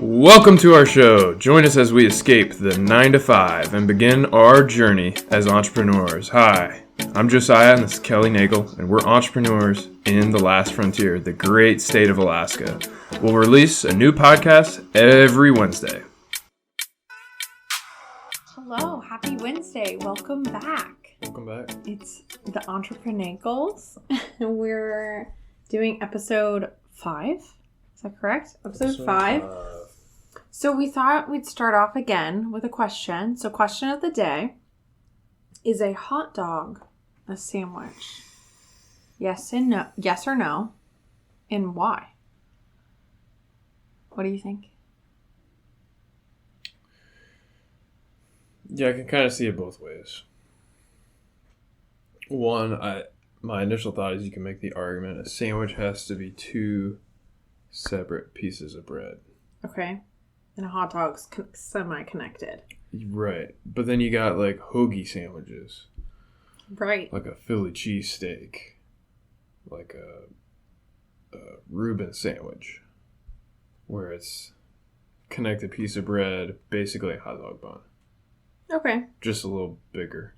Welcome to our show. Join us as we escape the 9 to 5 and begin our journey as entrepreneurs. Hi, I'm Josiah and this is Kelly Nagel, and we're entrepreneurs in the last frontier, the great state of Alaska. We'll release a new podcast every Wednesday. Hello, happy Wednesday. Welcome back. Welcome back. It's the Entreprenagels. We're doing episode 5. Is that correct? Episode 5. So we thought we'd start off again with a question. So question of the day, is a hot dog a sandwich? Yes and no. Yes or no? And why? What do you think? Yeah, I can kind of see it both ways. One, my initial thought is you can make the argument a sandwich has to be two separate pieces of bread. Okay. And a hot dog's semi-connected. Right. But then you got like hoagie sandwiches. Right. Like a Philly cheesesteak. Like a Reuben sandwich. Where it's connected piece of bread, basically a hot dog bun. Okay. Just a little bigger.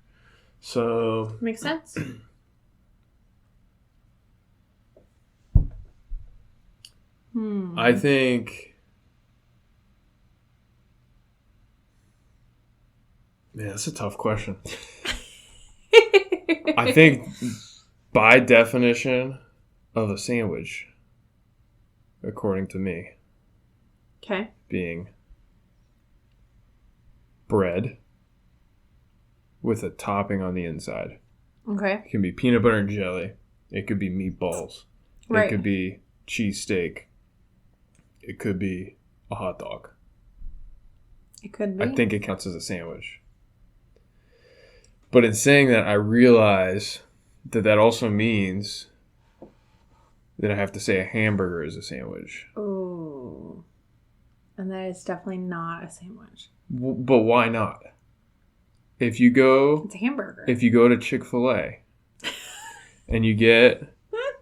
So... Makes sense. I think... Man, that's a tough question. I think by definition of a sandwich, according to me, Okay. being bread with a topping on the inside. Okay. It can be peanut butter and jelly. It could be meatballs. Right. It could be cheesesteak. It could be a hot dog. It could be. I think it counts as a sandwich. But in saying that, I realize that also means that I have to say a hamburger is a sandwich. Ooh. And that is definitely not a sandwich. But why not? If you go... It's a hamburger. If you go to Chick-fil-A and you get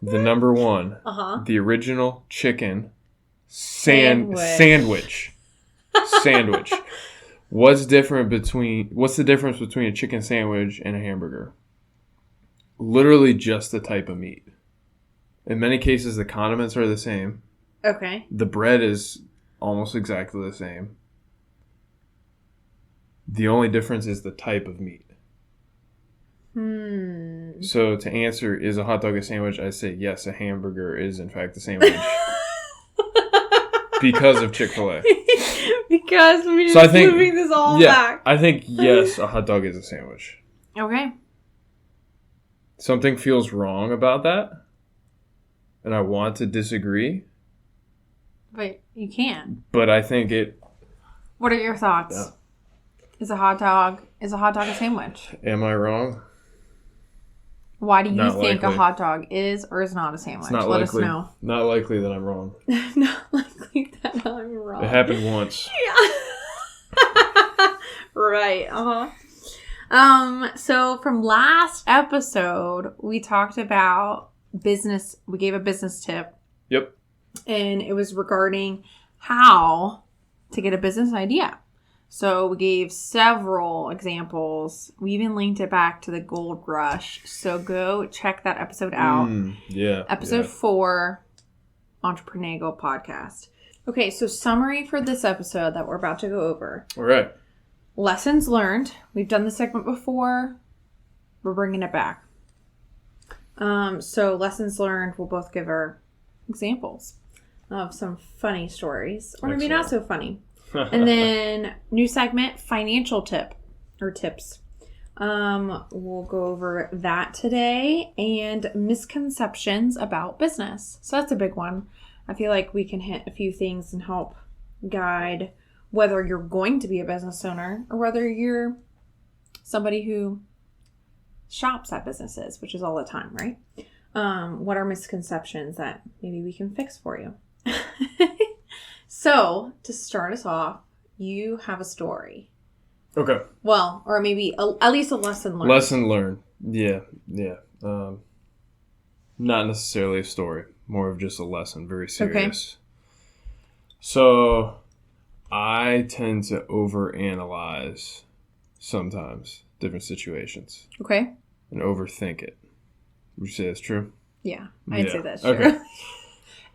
the number one, the original chicken sandwich. What's the difference between a chicken sandwich and a hamburger? Literally just the type of meat. In many cases, the condiments are the same. Okay. The bread is almost exactly the same. The only difference is the type of meat. So to answer, is a hot dog a sandwich? I say yes, a hamburger is in fact a sandwich. Because of Chick-fil-A. Because we're just moving this all back. I think yes, a hot dog is a sandwich. Okay. Something feels wrong about that, and I want to disagree. But you can't. But I think it... What are your thoughts? Yeah. Is a hot dog a sandwich? Am I wrong? Why do you Not think likely. a hot dog is or is not a sandwich? It's not Let likely. us know. Not likely that I'm wrong. Not likely that I'm wrong. It happened once. Yeah. Right. So from last episode, we talked about business. We gave a business tip. Yep. And it was regarding how to get a business idea. So we gave several examples. We even linked it back to the Gold Rush. So go check that episode out. Yeah. Episode 4, Entreprenagel podcast. Okay, so summary for this episode that we're about to go over. All right. Lessons learned. We've done this segment before. We're bringing it back. So lessons learned, we'll both give our examples of some funny stories. Or maybe not so funny. And then new segment, financial tip or tips. We'll go over that today, and misconceptions about business. So that's a big one. I feel like we can hit a few things and help guide whether you're going to be a business owner or whether you're somebody who shops at businesses, which is all the time, right? What are misconceptions that maybe we can fix for you? So, to start us off, you have a story. Okay. Well, or maybe at least a lesson learned. Lesson learned. Yeah. Not necessarily a story. More of just a lesson. Very serious. Okay. So, I tend to overanalyze sometimes different situations. Okay. And overthink it. Would you say that's true? Yeah, I'd say that's true. Okay.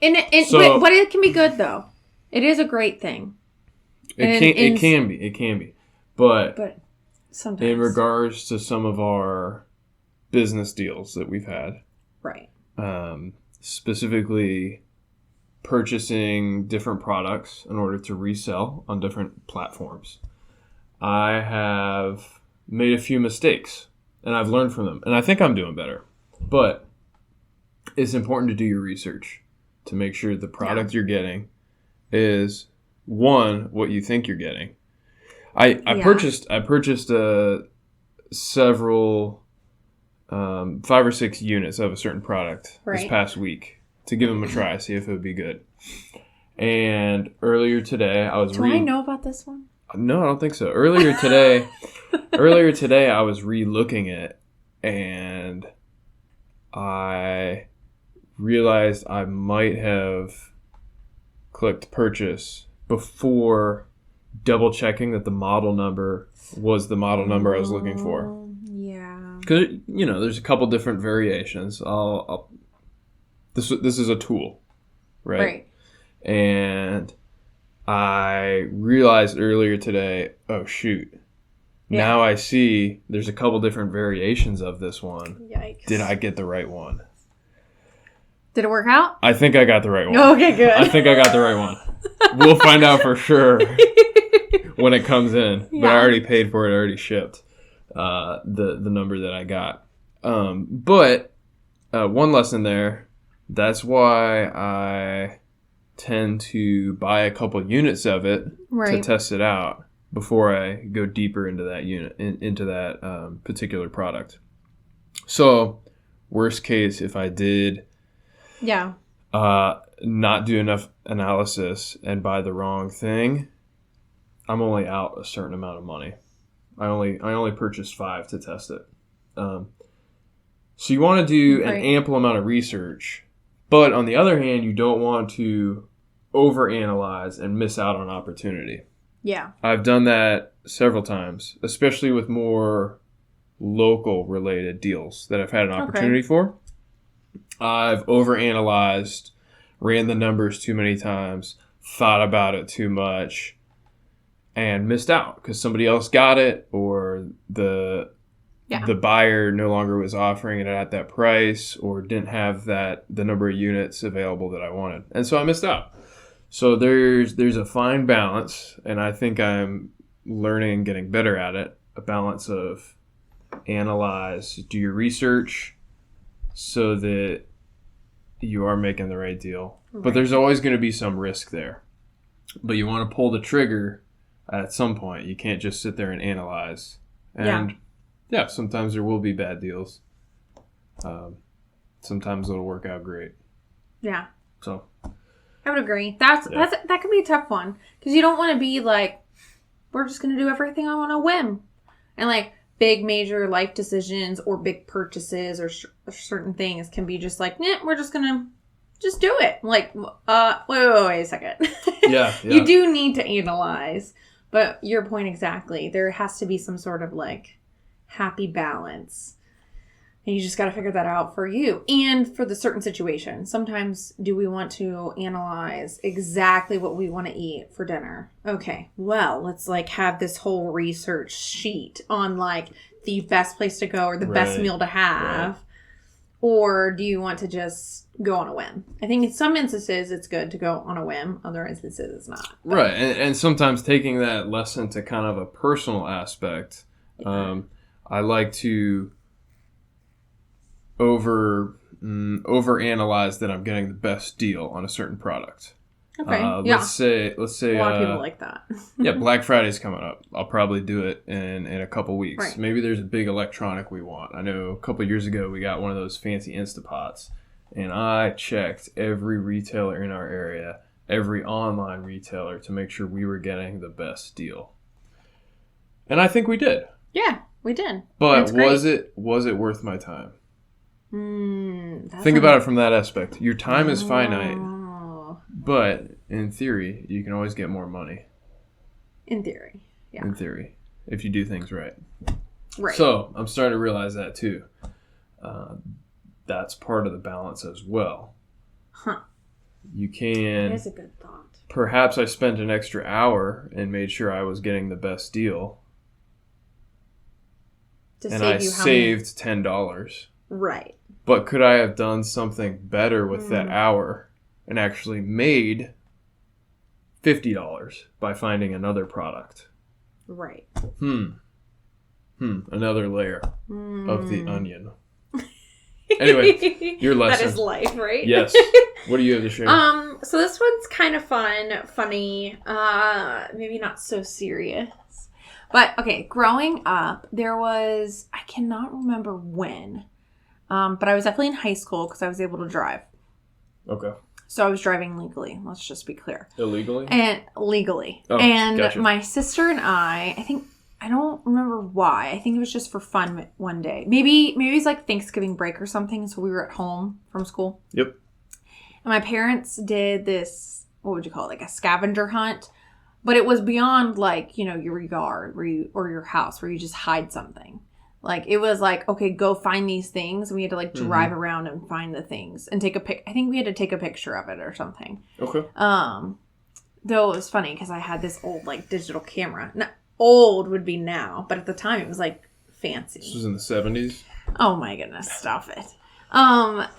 But it can be good, though. It is a great thing. It can be. But sometimes. In regards to some of our business deals that we've had. Right. Specifically purchasing different products in order to resell on different platforms. I have made a few mistakes, and I've learned from them, and I think I'm doing better. But it's important to do your research to make sure the product you're getting is, one, what you think you're getting. I purchased several 5 or 6 units of a certain product this past week to give them a try, see if it would be good. And earlier today, I was Do I know about this one? No, I don't think so. Earlier today, I was re-looking it, and I realized I might have clicked purchase before double checking that the model number was the model number I was looking for. Yeah. Because, there's a couple different variations. This is a tool, right? Right. And I realized earlier today, oh, shoot. Yeah. Now I see there's a couple different variations of this one. Yikes. Did I get the right one? Did it work out? I think I got the right one. Okay, good. I think I got the right one. We'll find out for sure when it comes in. Yeah. But I already paid for it. I already shipped the number that I got. But one lesson there, that's why I tend to buy a couple units of it to test it out before I go deeper into that unit, into that particular product. So, worst case, if I did not do enough analysis and buy the wrong thing, I'm only out a certain amount of money. I only purchased 5 to test it. So you want to do an ample amount of research, but on the other hand, you don't want to overanalyze and miss out on opportunity. Yeah. I've done that several times, especially with more local related deals that I've had an opportunity for. I've overanalyzed, ran the numbers too many times, thought about it too much, and missed out because somebody else got it, or the buyer no longer was offering it at that price, or didn't have the number of units available that I wanted. And so I missed out. So there's a fine balance, and I think I'm learning and getting better at it, a balance of analyze, do your research so that you are making the right deal. Right. But there's always going to be some risk there. But you want to pull the trigger at some point. You can't just sit there and analyze. And sometimes there will be bad deals. Sometimes it'll work out great. Yeah. So I would agree. That can be a tough one because you don't want to be like, we're just going to do everything on a whim, and like big major life decisions or big purchases or certain things can be just like, we're just going to just do it. Like, wait a second. Yeah. You do need to analyze, but your point exactly. There has to be some sort of like happy balance. And you just got to figure that out for you and for the certain situation. Sometimes do we want to analyze exactly what we want to eat for dinner? Okay, well, let's like have this whole research sheet on like the best place to go or the best meal to have. Right. Or do you want to just go on a whim? I think in some instances it's good to go on a whim. Other instances it's not. But. Right. And sometimes taking that lesson to kind of a personal aspect, I like to overanalyze that I'm getting the best deal on a certain product. Okay. Let's say a lot of people like that. Black Friday's coming up. I'll probably do it in a couple weeks. Right. Maybe there's a big electronic we want. I know a couple years ago we got one of those fancy Instapots, and I checked every retailer in our area, every online retailer, to make sure we were getting the best deal. And I think we did. Yeah, we did. But was it worth my time? Think about it from that aspect. Your time is finite, but in theory, you can always get more money. In theory. Yeah. In theory. If you do things right. Right. So, I'm starting to realize that too. That's part of the balance as well. Huh. You can... That is a good thought. Perhaps I spent an extra hour and made sure I was getting the best deal. And I saved $10. Right. But could I have done something better with that hour and actually made $50 by finding another product? Right. Another layer of the onion. Anyway, your lesson. That is life, right? Yes. What do you have to share? So this one's kind of fun, funny, maybe not so serious. But, okay, growing up, there was, I cannot remember when, but I was definitely in high school because I was able to drive. Okay. So I was driving legally, let's just be clear. Illegally? And legally. Oh, and gotcha. my sister and I don't remember why. I think it was just for fun one day. Maybe it was like Thanksgiving break or something, so we were at home from school. Yep. And my parents did this, what would you call it, like a scavenger hunt. But it was beyond, like, you know, your yard or your house where you just hide something. Like, it was like, okay, go find these things. And we had to, like, drive around and find the things and take a pic. I think we had to take a picture of it or something. Okay. Though it was funny because I had this old, like, digital camera. Not old would be now, but at the time it was, like, fancy. This was in the 70s? Oh, my goodness. Stop it.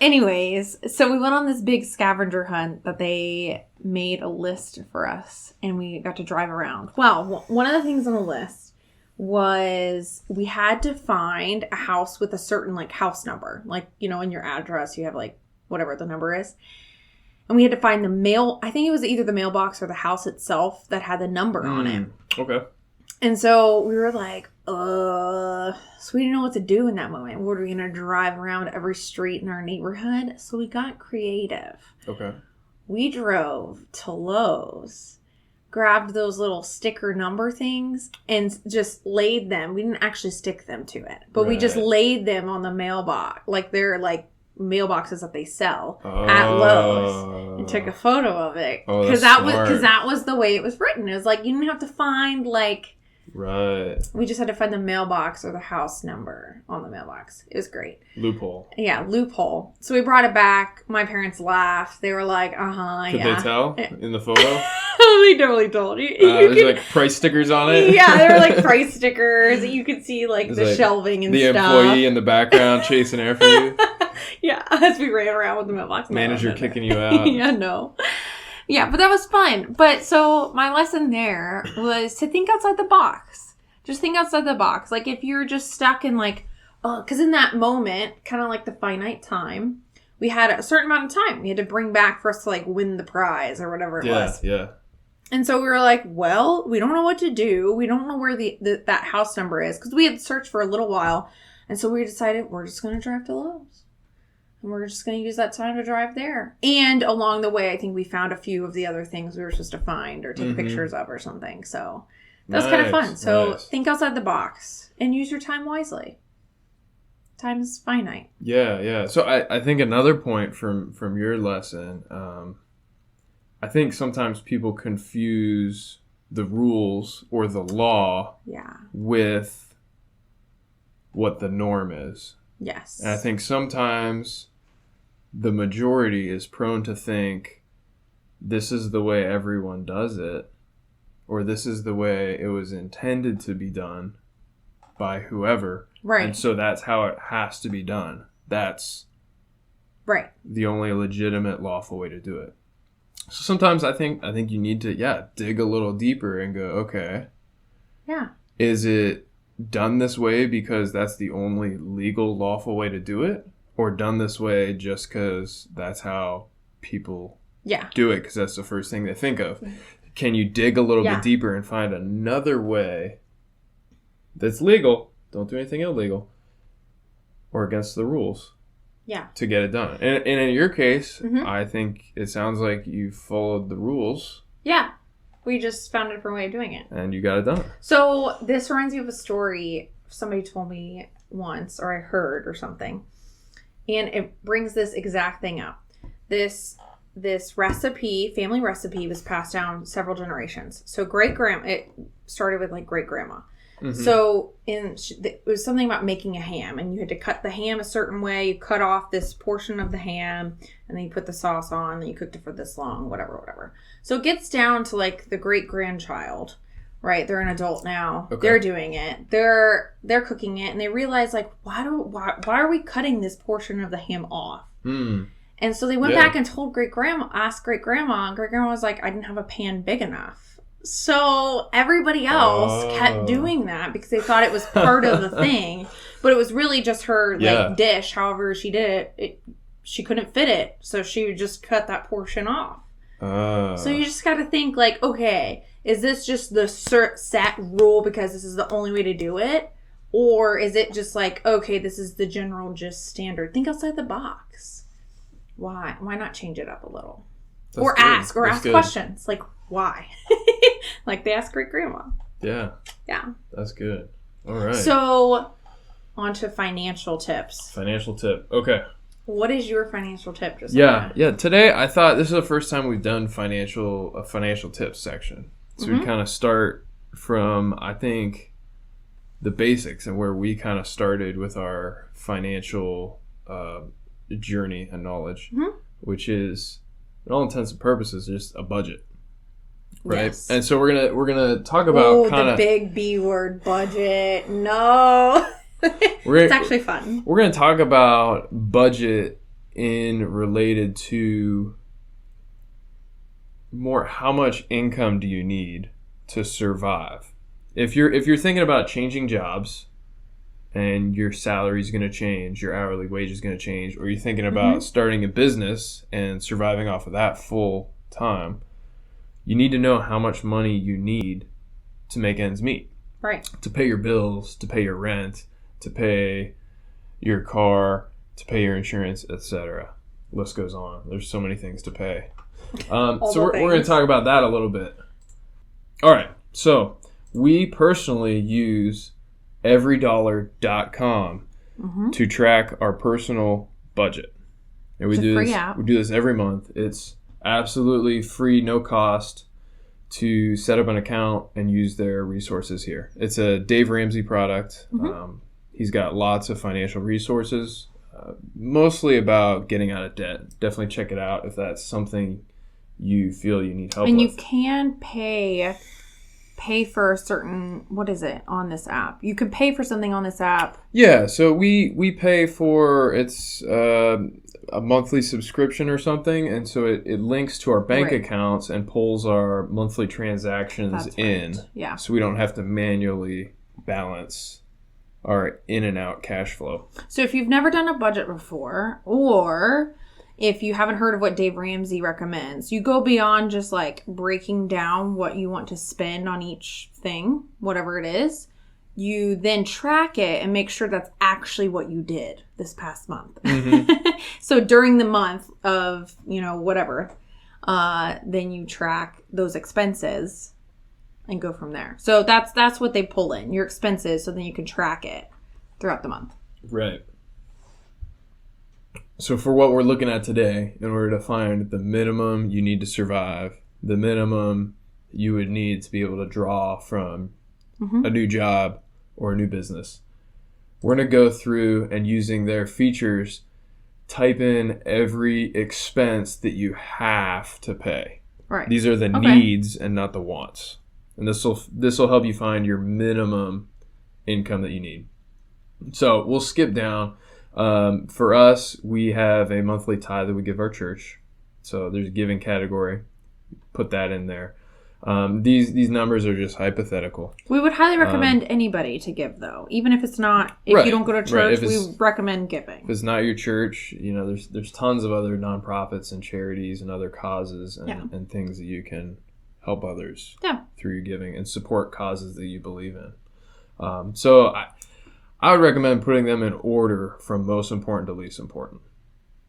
Anyways, so we went on this big scavenger hunt that they made a list for us and we got to drive around. Well, one of the things on the list was we had to find a house with a certain, like, house number. Like, you know, in your address, you have, like, whatever the number is. And we had to find I think it was either the mailbox or the house itself that had the number on it. Okay. And so we were like, so we didn't know what to do in that moment. Were we going to drive around every street in our neighborhood? So we got creative. Okay. We drove to Lowe's, grabbed those little sticker number things, and just laid them. We didn't actually stick them to it, but we just laid them on the mailbox. Like they're like mailboxes that they sell at Lowe's, and took a photo of it. Because that was the way it was written. It was like, you didn't have to find like... Right. We just had to find the mailbox or the house number on the mailbox. It was great. Loophole. Yeah, loophole. So we brought it back. My parents laughed. They were like, yeah. Could they tell in the photo? They totally told. There's like price stickers on it? Yeah, there were like price stickers. You could see like the shelving and stuff. The employee in the background chasing after you? Yeah, as we ran around with the mailbox. Manager kicking you out. Yeah, no. Yeah, but that was fun. But so my lesson there was to think outside the box. Just think outside the box. Like if you're just stuck in like, because in that moment, kind of like the finite time, we had a certain amount of time we had to bring back for us to like win the prize or whatever it was. Yeah. And so we were like, well, we don't know what to do. We don't know where that house number is because we had searched for a little while. And so we decided we're just going to drive to Lowe's. And we're just going to use that time to drive there. And along the way, I think we found a few of the other things we were supposed to find or take pictures of or something. So that was kind of fun. So think outside the box and use your time wisely. Time is finite. Yeah. So I think another point from your lesson, I think sometimes people confuse the rules or the law with what the norm is. Yes. And I think sometimes the majority is prone to think this is the way everyone does it, or this is the way it was intended to be done by whoever. Right. And so that's how it has to be done. That's the only legitimate, lawful way to do it. So sometimes I think you need to, dig a little deeper and go, okay. Yeah. Is it done this way because that's the only legal, lawful way to do it? Or done this way just because that's how people do it, because that's the first thing they think of? Can you dig a little bit deeper and find another way that's legal, don't do anything illegal, or against the rules to get it done? And in your case, I think it sounds like you followed the rules. Yeah. We just found a different way of doing it. And you got it done. So this reminds me of a story somebody told me once, or I heard or something. And it brings this exact thing up. This recipe, family recipe, was passed down several generations. So started with like great grandma. So it was something about making a ham, and you had to cut the ham a certain way. You cut off this portion of the ham, and then you put the sauce on, and you cooked it for this long, whatever. So it gets down to like the great grandchild, right? They're an adult now. Okay. They're doing it. They're cooking it, and they realize like, why are we cutting this portion of the ham off? And so they went back and told asked great grandma, and great grandma was like, I didn't have a pan big enough. So everybody else kept doing that because they thought it was part of the thing, but it was really just her like dish. However she did it, she couldn't fit it, so she would just cut that portion off. So you just got to think like, okay, is this just the set rule because this is the only way to do it, or is it just like, okay, this is the general just standard? Think outside the box. Why not change it up a little? That's or good. ask questions like, why? Like they asked great grandma. Yeah. That's good. All right. So on to financial tips. Financial tip. Okay. What is your financial tip? Josiah? Yeah. Today I thought this is the first time we've done a financial tips section. So we kind of start from, I think, the basics and where we kind of started with our financial journey and knowledge, which is, in all intents and purposes, just a budget. Right. Yes. And so we're gonna talk about kind of the big B word, budget. No. It's actually fun. We're gonna talk about budget related to more how much income do you need to survive. If you're thinking about changing jobs and your salary is going to change, your hourly wage is going to change, or you're thinking about starting a business and surviving off of that full time, you need to know how much money you need to make ends meet. Right. To pay your bills, to pay your rent, to pay your car, to pay your insurance, etc. List goes on. There's so many things to pay. So we're going to talk about that a little bit. All right. So we personally use everydollar.com to track our personal budget. And we do this every month. It's absolutely free, no cost to set up an account and use their resources here. It's a Dave Ramsey product. He's got lots of financial resources, mostly about getting out of debt. Definitely check it out if that's something you feel you need help with. And you can pay for a certain, what is it on this app? You can pay for something on this app. Yeah, so we pay for, it's a monthly subscription or something, and so it links to our bank accounts and pulls our monthly transactions in. Right. Yeah. So we don't have to manually balance our in and out cash flow. So if you've never done a budget before, or if you haven't heard of what Dave Ramsey recommends, you go beyond just like breaking down what you want to spend on each thing, whatever it is. You then track it and make sure that's actually what you did this past month. So during the month of, whatever, then you track those expenses and go from there. So that's what they pull in, your expenses, so then you can track it throughout the month. Right. So for what we're looking at today, in order to find the minimum you need to survive, the minimum you would need to be able to draw from a new job or a new business, we're going to go through and, using their features, type in every expense that you have to pay. Right. These are the needs and not the wants. And this will help you find your minimum income that you need. So we'll skip down. For us, we have a monthly tithe that we give our church. So there's a giving category. Put that in there. These numbers are just hypothetical. We would highly recommend anybody to give, though. Even if it's not, if you don't go to church, we recommend giving. If it's not your church, there's tons of other nonprofits and charities and other causes and things that you can help others through your giving and support causes that you believe in. So I would recommend putting them in order from most important to least important.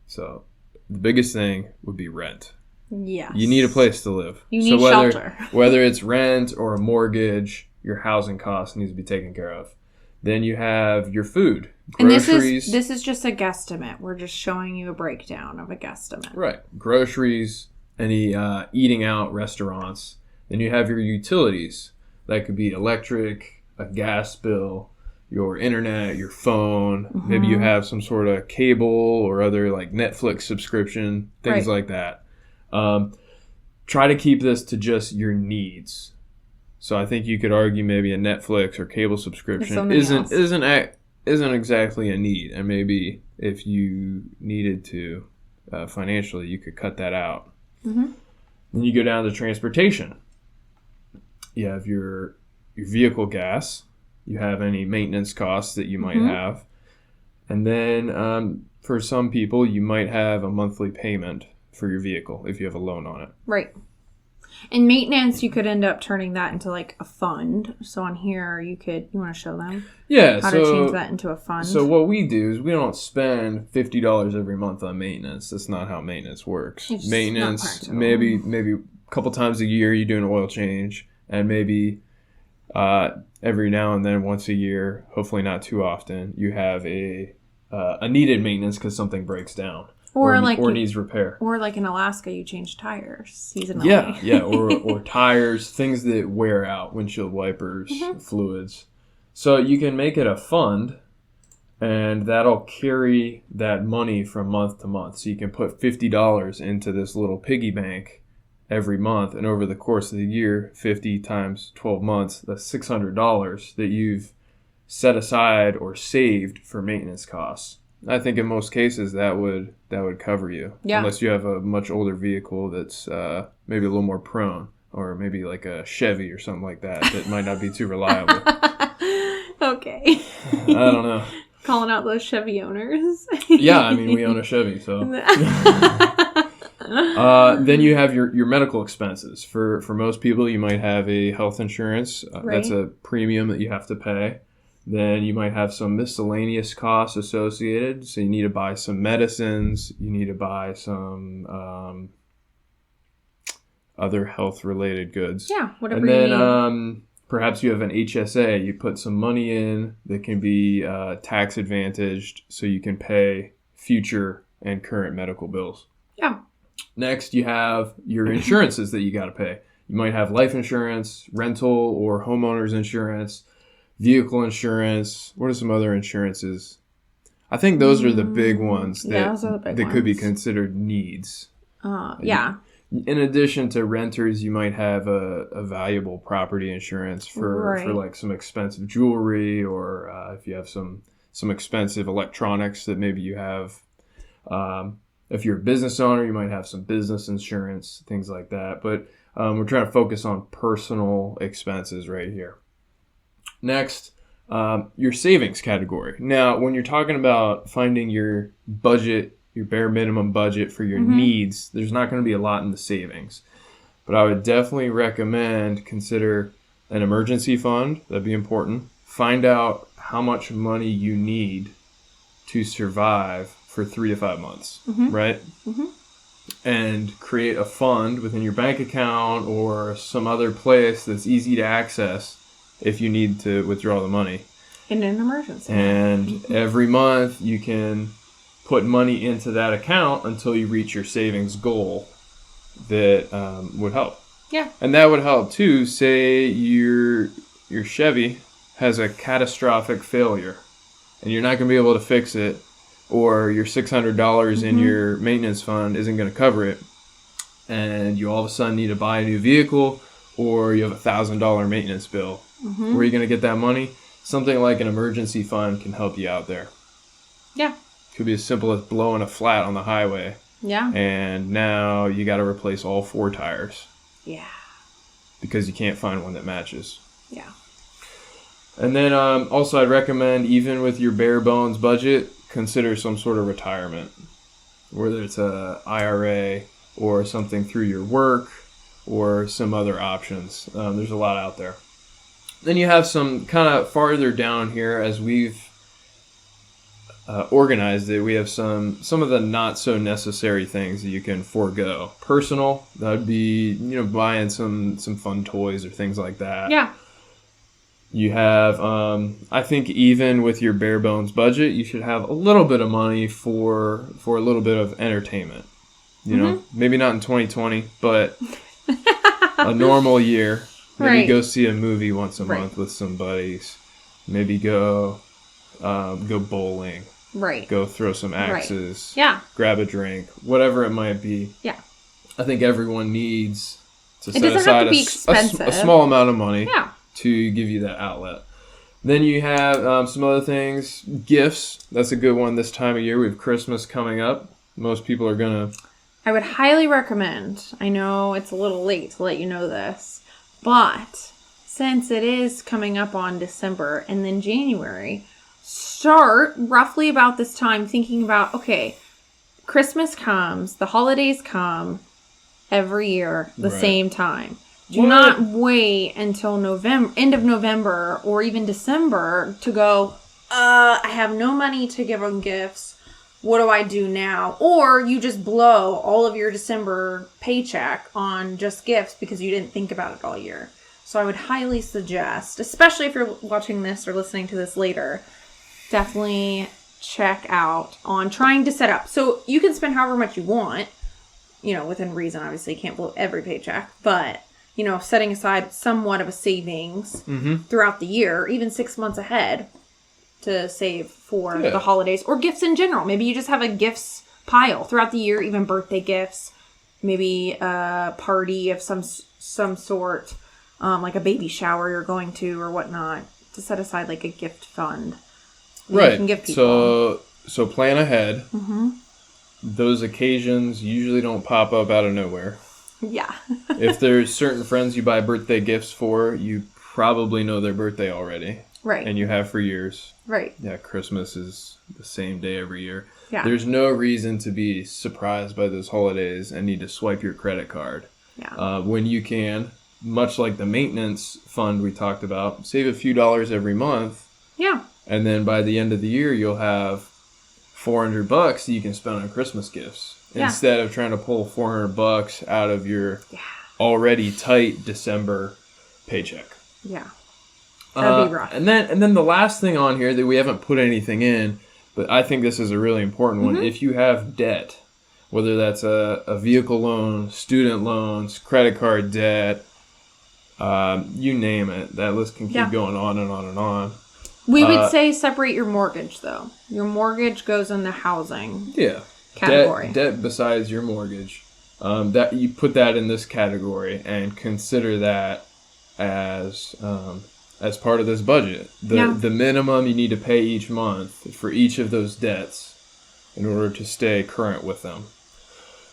So the biggest thing would be rent. Yes. You need a place to live. You need shelter. Whether it's rent or a mortgage, your housing costs needs to be taken care of. Then you have your food, groceries. And this is just a guesstimate. We're just showing you a breakdown of a guesstimate. Right. Groceries, any eating out restaurants. Then you have your utilities. That could be electric, a gas bill, your internet, your phone. Maybe you have some sort of cable or other like Netflix subscription, things like that. Try to keep this to just your needs. So I think you could argue maybe a Netflix or cable subscription isn't exactly a need, and maybe if you needed to financially, you could cut that out. Then you go down to transportation. You have your vehicle gas. You have any maintenance costs that you might have, and then for some people, you might have a monthly payment for your vehicle if you have a loan on it. Right. And maintenance, you could end up turning that into like a fund. So on here, you want to show them? Yeah. How to change that into a fund. So what we do is we don't spend $50 every month on maintenance. That's not how maintenance works. It's maintenance, not maybe a couple times a year you do an oil change, and maybe every now and then, once a year, hopefully not too often, you have a needed maintenance because something breaks down. Or needs repair. Or like in Alaska, you change tires seasonally. Yeah, or tires, things that wear out, windshield wipers, fluids. So you can make it a fund, and that'll carry that money from month to month. So you can put $50 into this little piggy bank every month, and over the course of the year, 50 times 12 months, that's $600 that you've set aside or saved for maintenance costs. I think in most cases that would cover you, unless you have a much older vehicle that's maybe a little more prone, or maybe like a Chevy or something like that might not be too reliable. Okay. I don't know. Calling out those Chevy owners. Yeah, I mean we own a Chevy, so. Then you have your medical expenses. For most people, you might have a health insurance. That's a premium that you have to pay. Then you might have some miscellaneous costs associated. So you need to buy some medicines. You need to buy some other health-related goods. Yeah, whatever you need. And then perhaps you have an HSA. You put some money in that can be tax advantaged so you can pay future and current medical bills. Yeah. Next, you have your insurances that you got to pay. You might have life insurance, rental or homeowner's insurance, vehicle insurance. What are some other insurances? I think those are the big ones that could be considered needs. Yeah. In addition to renters, you might have a valuable property insurance for like some expensive jewelry, or if you have some expensive electronics that maybe you have. If you're a business owner, you might have some business insurance, things like that. But we're trying to focus on personal expenses right here. Next, your savings category. Now, when you're talking about finding your budget, your bare minimum budget for your needs, there's not going to be a lot in the savings. But I would definitely recommend consider an emergency fund. That'd be important. Find out how much money you need to survive for 3 to 5 months, right? And create a fund within your bank account or some other place that's easy to access if you need to withdraw the money. In an emergency. And every month you can put money into that account until you reach your savings goal that would help. Yeah. And that would help too. Say your Chevy has a catastrophic failure and you're not going to be able to fix it, or your $600 in your maintenance fund isn't going to cover it, and you all of a sudden need to buy a new vehicle, or you have a $1,000 maintenance bill. Where are you going to get that money? Something like an emergency fund can help you out there. Yeah. Could be as simple as blowing a flat on the highway. Yeah. And now you got to replace all 4 tires. Yeah. Because you can't find one that matches. Yeah. And then also I'd recommend, even with your bare bones budget, consider some sort of retirement. Whether it's a IRA or something through your work or some other options. There's a lot out there. Then you have some kind of farther down here, as we've organized it, we have some of the not so necessary things that you can forego. Personal, that would be, buying some fun toys or things like that. Yeah. You have, I think even with your bare bones budget, you should have a little bit of money for a little bit of entertainment. You know, maybe not in 2020, but a normal year, Maybe go see a movie once a month with some buddies. Maybe go bowling. Right. Go throw some axes. Right. Yeah. Grab a drink. Whatever it might be. Yeah. I think everyone needs to set aside aside a small amount of money yeah. to give you that outlet. Then you have some other things. Gifts. That's a good one this time of year. We have Christmas coming up. Most people are going to... I would highly recommend, I know it's a little late to let you know this, but since it is coming up on December and then January, start roughly about this time thinking about, okay, Christmas comes, the holidays come every year, the same time. Do not wait until end of November or even December to go, I have no money to give them gifts. What do I do now? Or you just blow all of your December paycheck on just gifts because you didn't think about it all year. So I would highly suggest, especially if you're watching this or listening to this later, definitely check out on trying to set up. So you can spend however much you want, within reason. Obviously, you can't blow every paycheck, but, setting aside somewhat of a savings throughout the year, even 6 months ahead, to save for the holidays or gifts in general. Maybe you just have a gifts pile throughout the year, even birthday gifts, maybe a party of some sort, like a baby shower you're going to or whatnot, to set aside like a gift fund. Right. You can give people. So plan ahead. Mm-hmm. Those occasions usually don't pop up out of nowhere. Yeah. If there's certain friends you buy birthday gifts for, you probably know their birthday already. Right. And you have for years. Right. Yeah, Christmas is the same day every year. Yeah. There's no reason to be surprised by those holidays and need to swipe your credit card. Yeah. When you can, much like the maintenance fund we talked about, save a few dollars every month. Yeah. And then by the end of the year, you'll have $400 that you can spend on Christmas gifts. Yeah. Instead of trying to pull $400 out of your already tight December paycheck. Yeah. That'd be rough. And then the last thing on here that we haven't put anything in, but I think this is a really important one. If you have debt, whether that's a vehicle loan, student loans, credit card debt, you name it, that list can keep going on and on and on. We would say separate your mortgage, though. Your mortgage goes in the housing category. Debt besides your mortgage. That you put that in this category and consider that as part of this budget. The minimum you need to pay each month for each of those debts in order to stay current with them.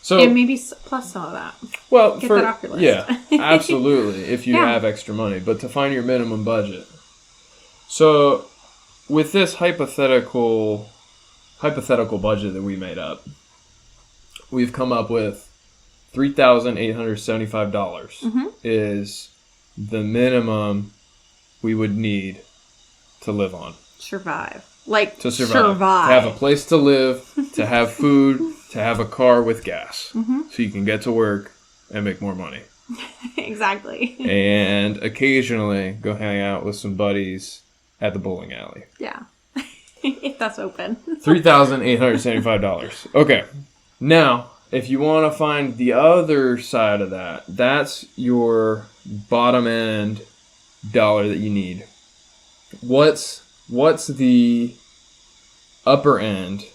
So, and maybe plus some of that. Well, get that off your list. Yeah, absolutely, if you have extra money. But to find your minimum budget. So, with this hypothetical budget that we made up, we've come up with $3,875 is the minimum we would need to live on. Survive. To have a place to live, to have food, to have a car with gas. So you can get to work and make more money. Exactly. And occasionally go hang out with some buddies at the bowling alley. Yeah. If that's open. $3,875. Okay. Now, if you want to find the other side of that, that's your bottom end dollar that you need. What's the upper end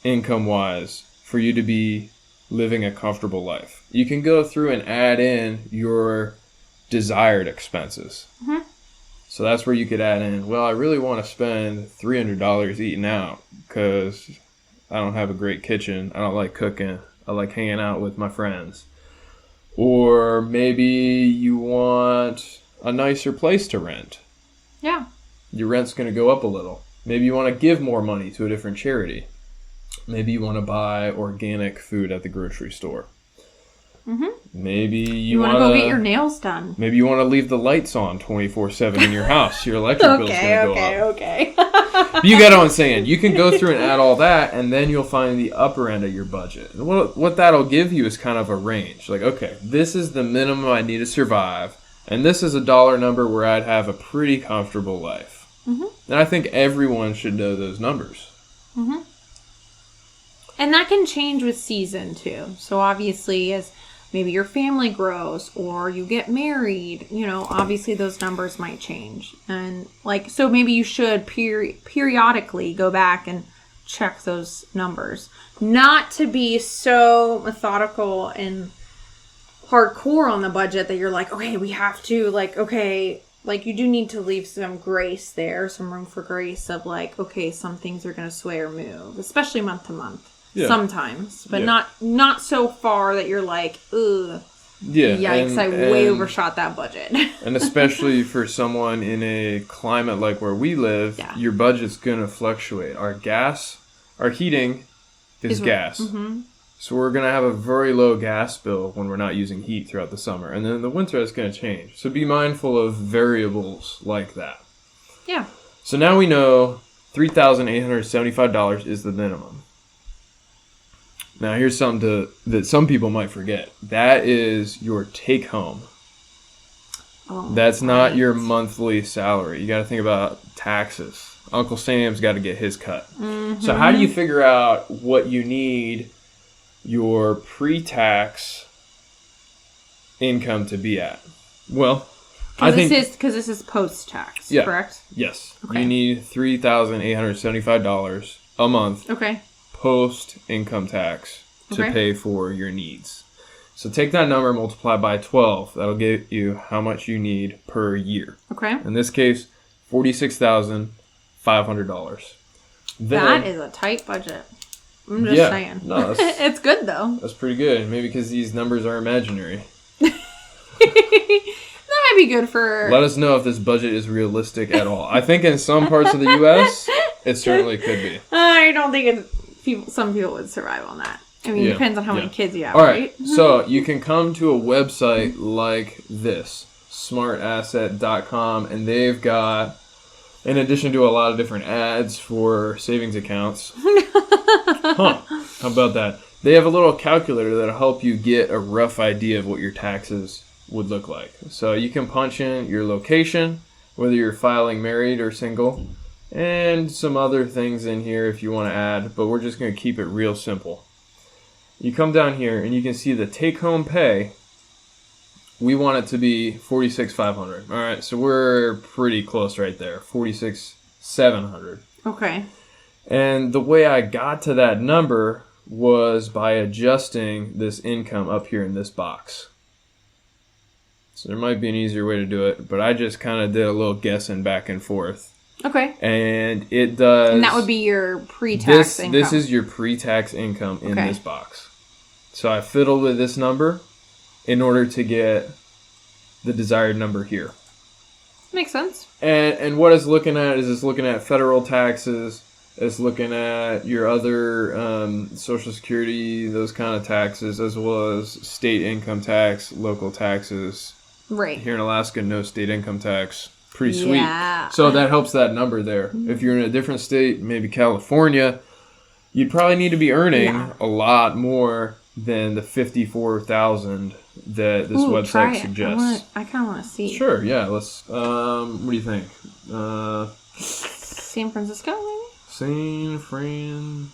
income wise for you to be living a comfortable life? You can go through and add in your desired expenses. So that's where you could add in, well, I really want to spend $300 eating out because I don't have a great kitchen. I don't like cooking. I like hanging out with my friends. Or maybe you want a nicer place to rent. Yeah. Your rent's going to go up a little. Maybe you want to give more money to a different charity. Maybe you want to buy organic food at the grocery store. Maybe you want to go get your nails done. Maybe you want to leave the lights on 24/7 in your house. Your electric bill's going to go up. Okay. But you get what I'm saying. You can go through and add all that, and then you'll find the upper end of your budget. And what that'll give you is kind of a range. Like, okay, this is the minimum I need to survive, and this is a dollar number where I'd have a pretty comfortable life. And I think everyone should know those numbers. And that can change with season, too. So obviously, as maybe your family grows or you get married, obviously those numbers might change. And so maybe you should periodically go back and check those numbers. Not to be so methodical and hardcore on the budget that you're like, okay, we have to, you do need to leave some grace there, some room for grace of okay, some things are going to sway or move, especially month to month. Yeah. Sometimes, but not so far that you're like, ugh. Yeah. Yikes, I way overshot that budget. And especially for someone in a climate like where we live, your budget's going to fluctuate. Our heating is gas. Mm-hmm. So we're going to have a very low gas bill when we're not using heat throughout the summer. And then in the winter, it's going to change. So be mindful of variables like that. Yeah. So now we know $3,875 is the minimum. Now, here's something that some people might forget. That is your take-home. Oh, that's not your monthly salary. You got to think about taxes. Uncle Sam's got to get his cut. Mm-hmm. So how do you figure out what you need your pre-tax income to be at? Well, because this is post-tax, correct? Yes. Okay. You need $3,875 a month. Okay. Post-income tax to pay for your needs. So take that number, multiply by 12. That'll give you how much you need per year. Okay. In this case, $46,500. That is a tight budget. I'm just saying. No, it's good, though. That's pretty good. Maybe because these numbers are imaginary. That might be good for... Let us know if this budget is realistic at all. I think in some parts of the U.S., it certainly could be. I don't think some people would survive on that. I mean, it depends on how many kids you have, all right? So you can come to a website like this, smartasset.com, and they've got, in addition to a lot of different ads for savings accounts, how about that? They have a little calculator that'll help you get a rough idea of what your taxes would look like. So you can punch in your location, whether you're filing married or single, and some other things in here if you want to add, but we're just going to keep it real simple. You come down here and you can see the take-home pay. We want it to be $46,500. All right, so we're pretty close right there, $46,700. Okay. And the way I got to that number was by adjusting this income up here in this box. So there might be an easier way to do it, but I just kind of did a little guessing back and forth. Okay. And it does... And that would be your pre-tax income. This is your pre-tax income in this box. So I fiddled with this number in order to get the desired number here. Makes sense. And what it's looking at is it's looking at federal taxes. It's looking at your other Social Security, those kind of taxes, as well as state income tax, local taxes. Right. Here in Alaska, no state income tax. Pretty sweet. Yeah. So that helps that number there. Mm-hmm. If you're in a different state, maybe California, you'd probably need to be earning a lot more than the $54,000 that this website suggests. I kind of want to see. Sure, yeah. Let's. What do you think? San Francisco, maybe? San Francisco.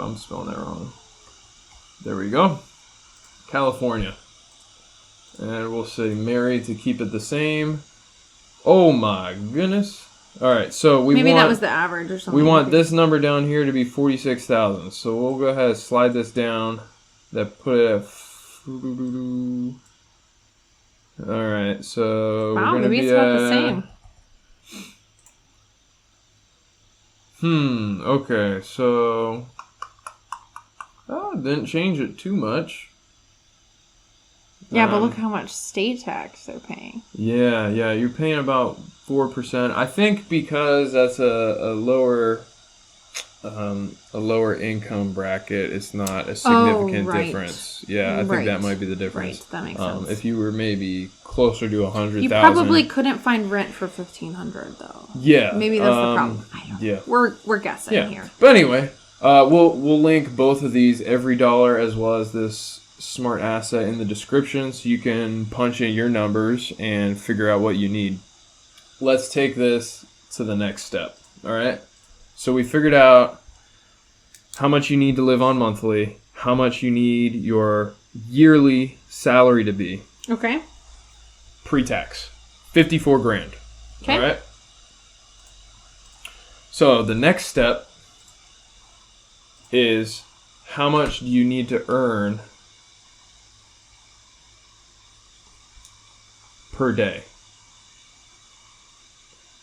I'm spelling that wrong. There we go. California. And we'll say married to keep it the same. Oh my goodness. All right, so maybe that was the average or something. We want this number down here to be 46,000. So we'll go ahead and slide this down. That put it at... All right, so wow, we're maybe it's about the same. Okay, so... didn't change it too much. Yeah, but look how much state tax they're paying. Yeah, you're paying about 4%. I think because that's a lower income bracket, it's not a significant difference. Yeah, I think that might be the difference. Right, that makes sense. If you were maybe closer to 100,000, you probably couldn't find rent for $1,500 though. Yeah, maybe that's the problem. I don't know. We're guessing here. But anyway, we'll link both of these, every dollar as well as this Smart Asset, in the description, so you can punch in your numbers and figure out what you need. Let's take this to the next step. All right. So we figured out how much you need to live on monthly, how much you need your yearly salary to be. Okay. Pre-tax. 54 grand. Okay. All right. So the next step is how much do you need to earn per day?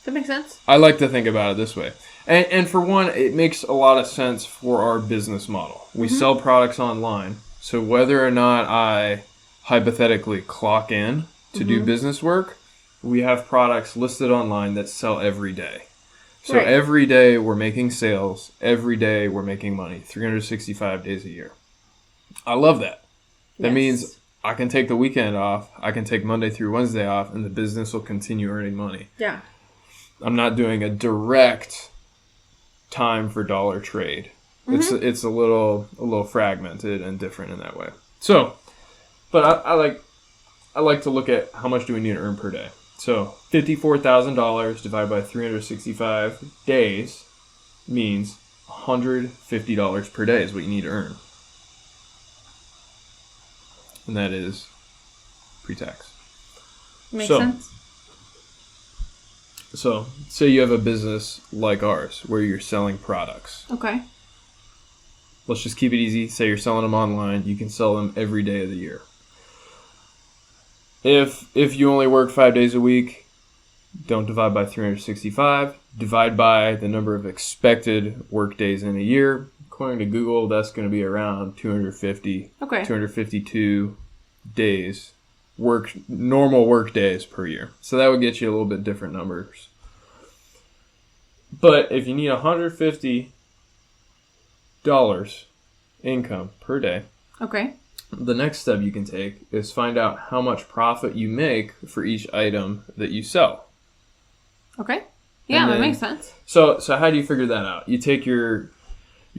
That makes sense. I like to think about it this way. And for one, it makes a lot of sense for our business model. We sell products online. So whether or not I hypothetically clock in to do business work, we have products listed online that sell every day. So every day we're making sales. Every day we're making money. 365 days a year. I love that. That means I can take the weekend off. I can take Monday through Wednesday off, and the business will continue earning money. Yeah. I'm not doing a direct time for dollar trade. It's a little fragmented and different in that way. So, but I like to look at how much do we need to earn per day. So $54,000 divided by 365 days means $150 per day is what you need to earn. And that is pre-tax. Makes sense. So, say you have a business like ours where you're selling products. Okay. Let's just keep it easy. Say you're selling them online. You can sell them every day of the year. If you only work 5 days a week, don't divide by 365. Divide by the number of expected work days in a year. According to Google, that's going to be around 250, 252 days. Normal work days per year. So that would get you a little bit different numbers. But if you need $150 income per day, the next step you can take is find out how much profit you make for each item that you sell. Okay. Yeah, that makes sense. So how do you figure that out? You take your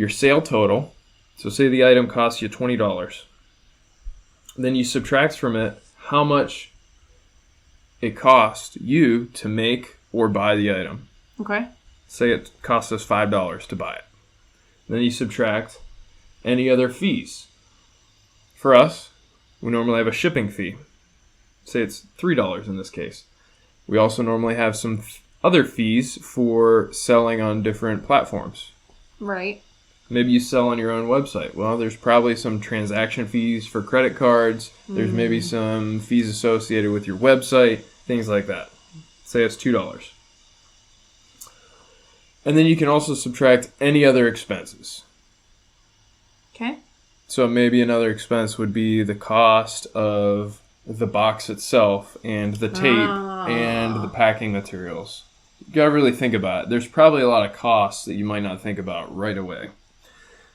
sale total. So say the item costs you $20. Then you subtract from it how much it cost you to make or buy the item. Okay. Say it costs us $5 to buy it. Then you subtract any other fees. For us, we normally have a shipping fee. Say it's $3 in this case. We also normally have some other fees for selling on different platforms. Right. Maybe you sell on your own website. Well, there's probably some transaction fees for credit cards. There's maybe some fees associated with your website, things like that. Say it's $2. And then you can also subtract any other expenses. Okay. So maybe another expense would be the cost of the box itself and the tape and the packing materials. You gotta really think about it. There's probably a lot of costs that you might not think about right away.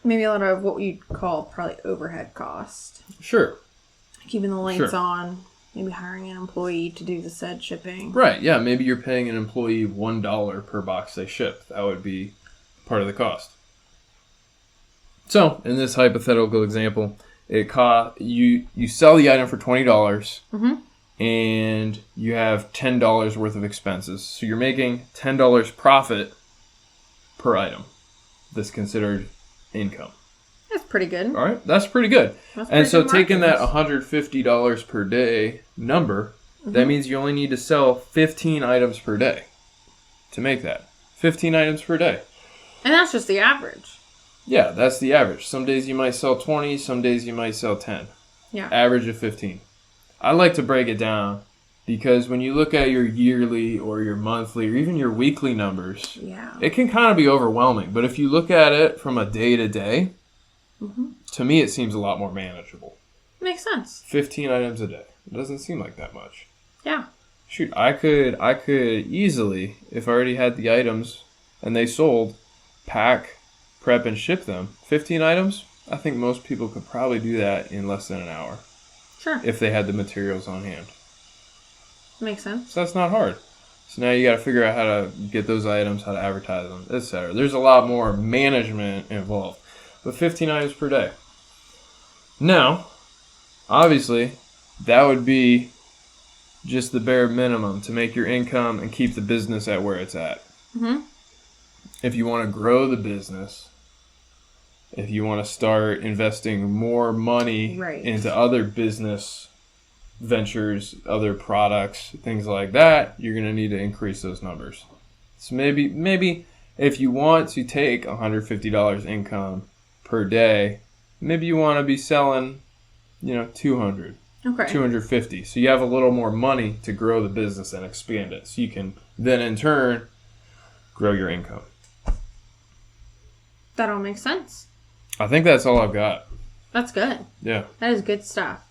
Maybe a lot of what you'd call probably overhead cost. Sure. Keeping the lights on. Maybe hiring an employee to do the said shipping. Right, yeah. Maybe you're paying an employee $1 per box they ship. That would be part of the cost. So, in this hypothetical example, you sell the item for $20 and you have $10 worth of expenses. So you're making $10 profit per item. That's considered income. That's pretty good. All right, that's pretty good. And so taking that $150 per day number, that means you only need to sell 15 items per day to make that. 15 items per day. And that's just the average. Yeah, that's the average. Some days you might sell 20, some days you might sell 10. Yeah. Average of 15. I like to break it down because when you look at your yearly or your monthly or even your weekly numbers, it can kind of be overwhelming. But if you look at it from a day-to-day, to me it seems a lot more manageable. Makes sense. 15 items a day. It doesn't seem like that much. Yeah. Shoot, I could easily, if I already had the items and they sold, pack, prep, and ship them. 15 items, I think most people could probably do that in less than an hour. Sure. If they had the materials on hand. Makes sense. So that's not hard. So now you got to figure out how to get those items, how to advertise them, etc. There's a lot more management involved. But 15 items per day. Now, obviously, that would be just the bare minimum to make your income and keep the business at where it's at. If you want to grow the business, If you want to start investing more money into other business ventures, other products, things like that, you're going to need to increase those numbers. So maybe if you want to take $150 income per day, maybe you want to be selling, $200. Okay. $250. So you have a little more money to grow the business and expand it. So you can then in turn grow your income. That all makes sense. I think that's all I've got. That's good. Yeah. That is good stuff.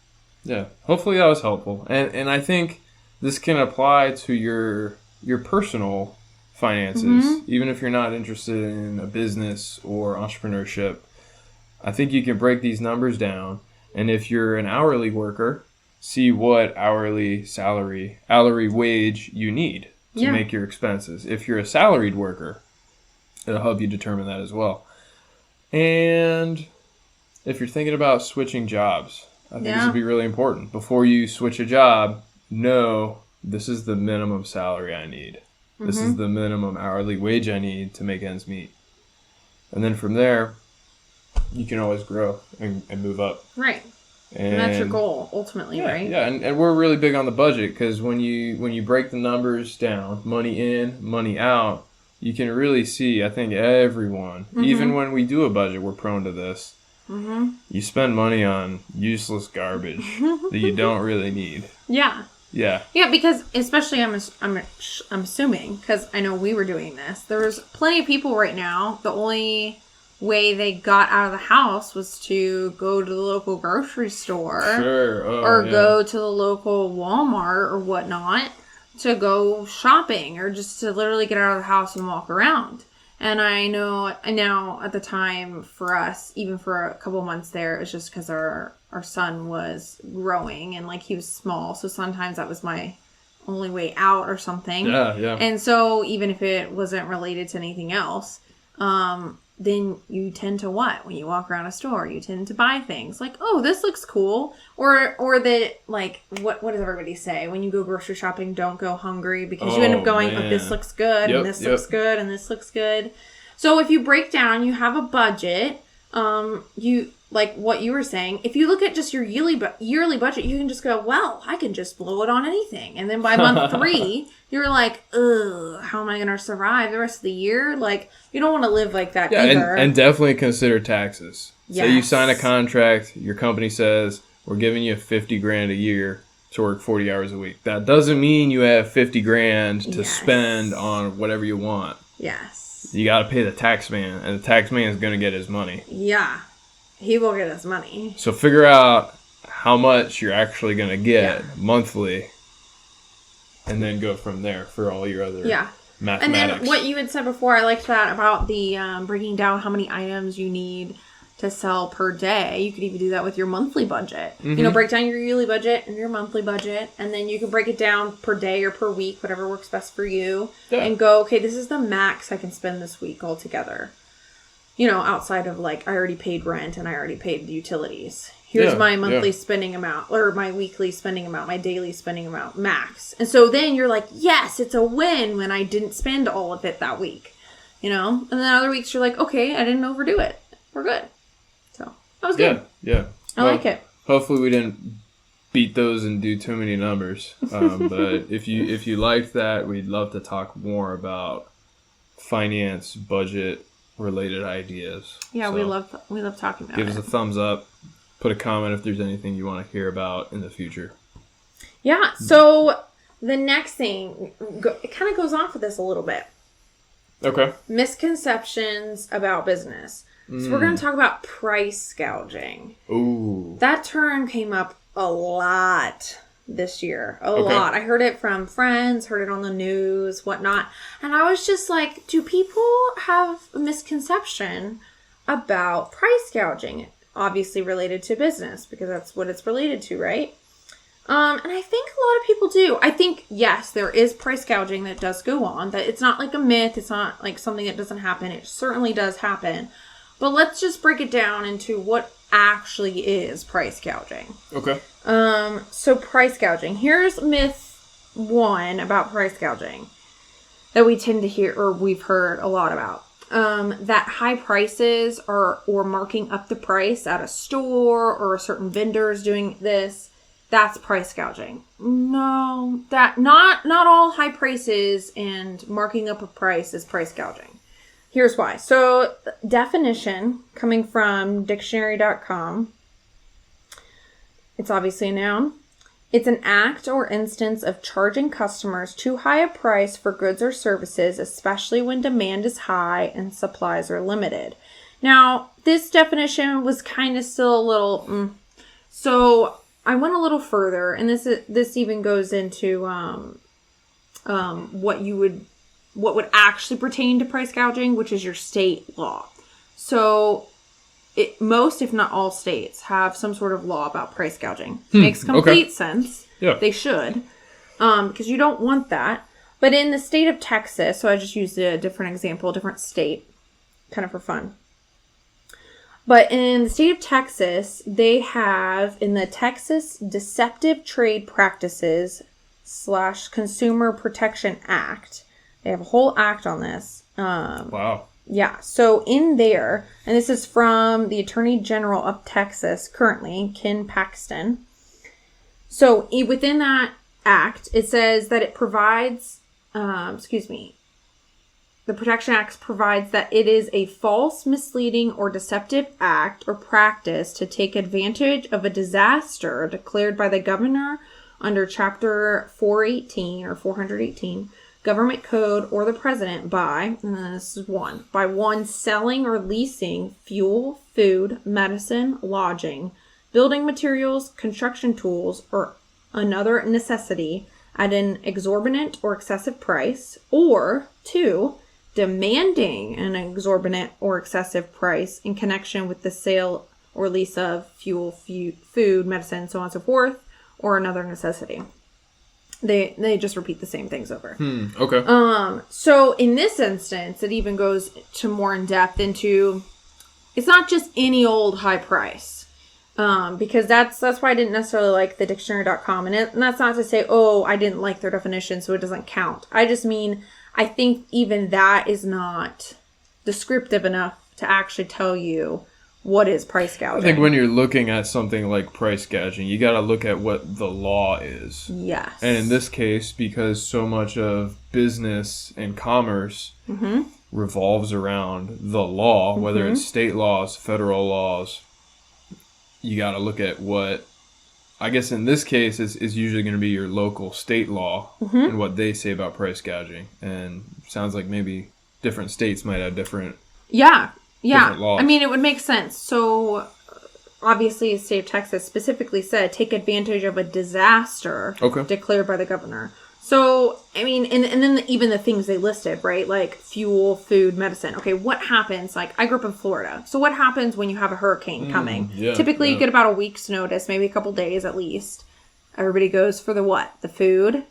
Yeah. Hopefully that was helpful. And I think this can apply to your personal finances. Mm-hmm. Even if you're not interested in a business or entrepreneurship. I think you can break these numbers down. And if you're an hourly worker, see what hourly wage you need to make your expenses. If you're a salaried worker, it'll help you determine that as well. And if you're thinking about switching jobs, I think this would be really important. Before you switch a job, know this is the minimum salary I need. Mm-hmm. This is the minimum hourly wage I need to make ends meet. And then from there, you can always grow and move up. Right. And that's your goal, ultimately, right? Yeah, and we're really big on the budget because when you break the numbers down, money in, money out, you can really see, I think everyone, even when we do a budget, we're prone to this. Mm-hmm. You spend money on useless garbage that you don't really need. Yeah. Yeah. Yeah, because especially I'm assuming, because I know we were doing this, there's plenty of people right now, the only way they got out of the house was to go to the local grocery store or go to the local Walmart or whatnot to go shopping or just to literally get out of the house and walk around. And I know now at the time for us, even for a couple months there, it's just because our son was growing and he was small. So sometimes that was my only way out or something. Yeah. And so even if it wasn't related to anything else, then you tend to what? When you walk around a store, you tend to buy things like, oh, this looks cool. Or that, what does everybody say? When you go grocery shopping, don't go hungry because you end up going, oh, this looks good, and this looks good, and this looks good. So if you break down, you have a budget, you, like what you were saying, if you look at just your yearly budget, you can just go, well, I can just blow it on anything. And then by month 3, you're like, ugh, how am I going to survive the rest of the year? You don't want to live like that either. And definitely consider taxes. Yes. Say you sign a contract, your company says, we're giving you $50,000 a year to work 40 hours a week. That doesn't mean you have $50,000 to spend on whatever you want. Yes. You got to pay the tax man, and the tax man is going to get his money. Yeah. He will get his money. So figure out how much you're actually going to get monthly, and then go from there for all your other mathematics. And then what you had said before, I liked that about the breaking down how many items you need to sell per day. You could even do that with your monthly budget. Mm-hmm. Break down your yearly budget and your monthly budget, and then you can break it down per day or per week, whatever works best for you, and go, okay, this is the max I can spend this week altogether. Outside of I already paid rent and I already paid the utilities. Here's my monthly spending amount, or my weekly spending amount, my daily spending amount, max. And so then you're like, yes, it's a win when I didn't spend all of it that week. And then other weeks you're like, okay, I didn't overdo it. We're good. So that was good. Yeah. I like it. Hopefully we didn't beat those and do too many numbers. But if you liked that, we'd love to talk more about finance, budget, related ideas. Yeah, so we love talking about it. Give us a thumbs up. Put a comment if there's anything you want to hear about in the future. Yeah, so the next thing, it kind of goes off of this a little bit. Okay. Misconceptions about business. So we're going to talk about price gouging. Ooh. That term came up a lot this year. A lot. I heard it from friends, heard it on the news, whatnot. And I was just like, do people have a misconception about price gouging? Obviously related to business, because that's what it's related to, right? And I think a lot of people do. I think, yes, there is price gouging that does go on. That it's not like a myth. It's not like something that doesn't happen. It certainly does happen. But let's just break it down into what actually is price gouging. Okay. So price gouging. Here's myth 1 about price gouging that we tend to hear, or we've heard a lot about. that high prices or marking up the price at a store or a certain vendors doing this, that's price gouging. No, that not all high prices and marking up a price is price gouging. Here's why. So, definition coming from dictionary.com. It's obviously a noun. It's an act or instance of charging customers too high a price for goods or services, especially when demand is high and supplies are limited. Now, this definition was kind of still a little... So, I went a little further, and this even goes into what would actually pertain to price gouging, which is your state law. So, most, if not all states, have some sort of law about price gouging. Makes complete sense. Yeah. They should. Because you don't want that. But in the state of Texas, so I just used a different example, different state, kind of for fun. But in the state of Texas, they have, in the Texas Deceptive Trade Practices / Consumer Protection Act, they have a whole act on this. Wow. Yeah, so in there, and this is from the Attorney General of Texas currently, Ken Paxton. So within that act, it says that it provides, the Protection Act provides that it is a false, misleading, or deceptive act or practice to take advantage of a disaster declared by the governor under Chapter 418 or 418 Government Code or the President by, and then this is one selling or leasing fuel, food, medicine, lodging, building materials, construction tools, or another necessity at an exorbitant or excessive price, or 2, demanding an exorbitant or excessive price in connection with the sale or lease of fuel, food, medicine, so on and so forth, or another necessity. They just repeat the same things over. Okay. So in this instance, it even goes to more in depth into, it's not just any old high price. Because that's why I didn't necessarily like the dictionary.com. And that's not to say, I didn't like their definition, so it doesn't count. I just mean, I think even that is not descriptive enough to actually tell you what is price gouging. I think when you're looking at something like price gouging, you got to look at what the law is. Yes. And in this case, because so much of business and commerce revolves around the law, whether it's state laws, federal laws, you got to look at what, I guess in this case, is usually going to be your local state law and what they say about price gouging. And sounds like maybe different states might have different... Yeah. laws. I mean, it would make sense. So, obviously, the state of Texas specifically said, take advantage of a disaster declared by the governor. So, I mean, and then even the things they listed, right? Like fuel, food, medicine. Okay, what happens? Like, I grew up in Florida. So, what happens when you have a hurricane coming? Typically, you get about a week's notice, maybe a couple days at least. Everybody goes for the what? The food.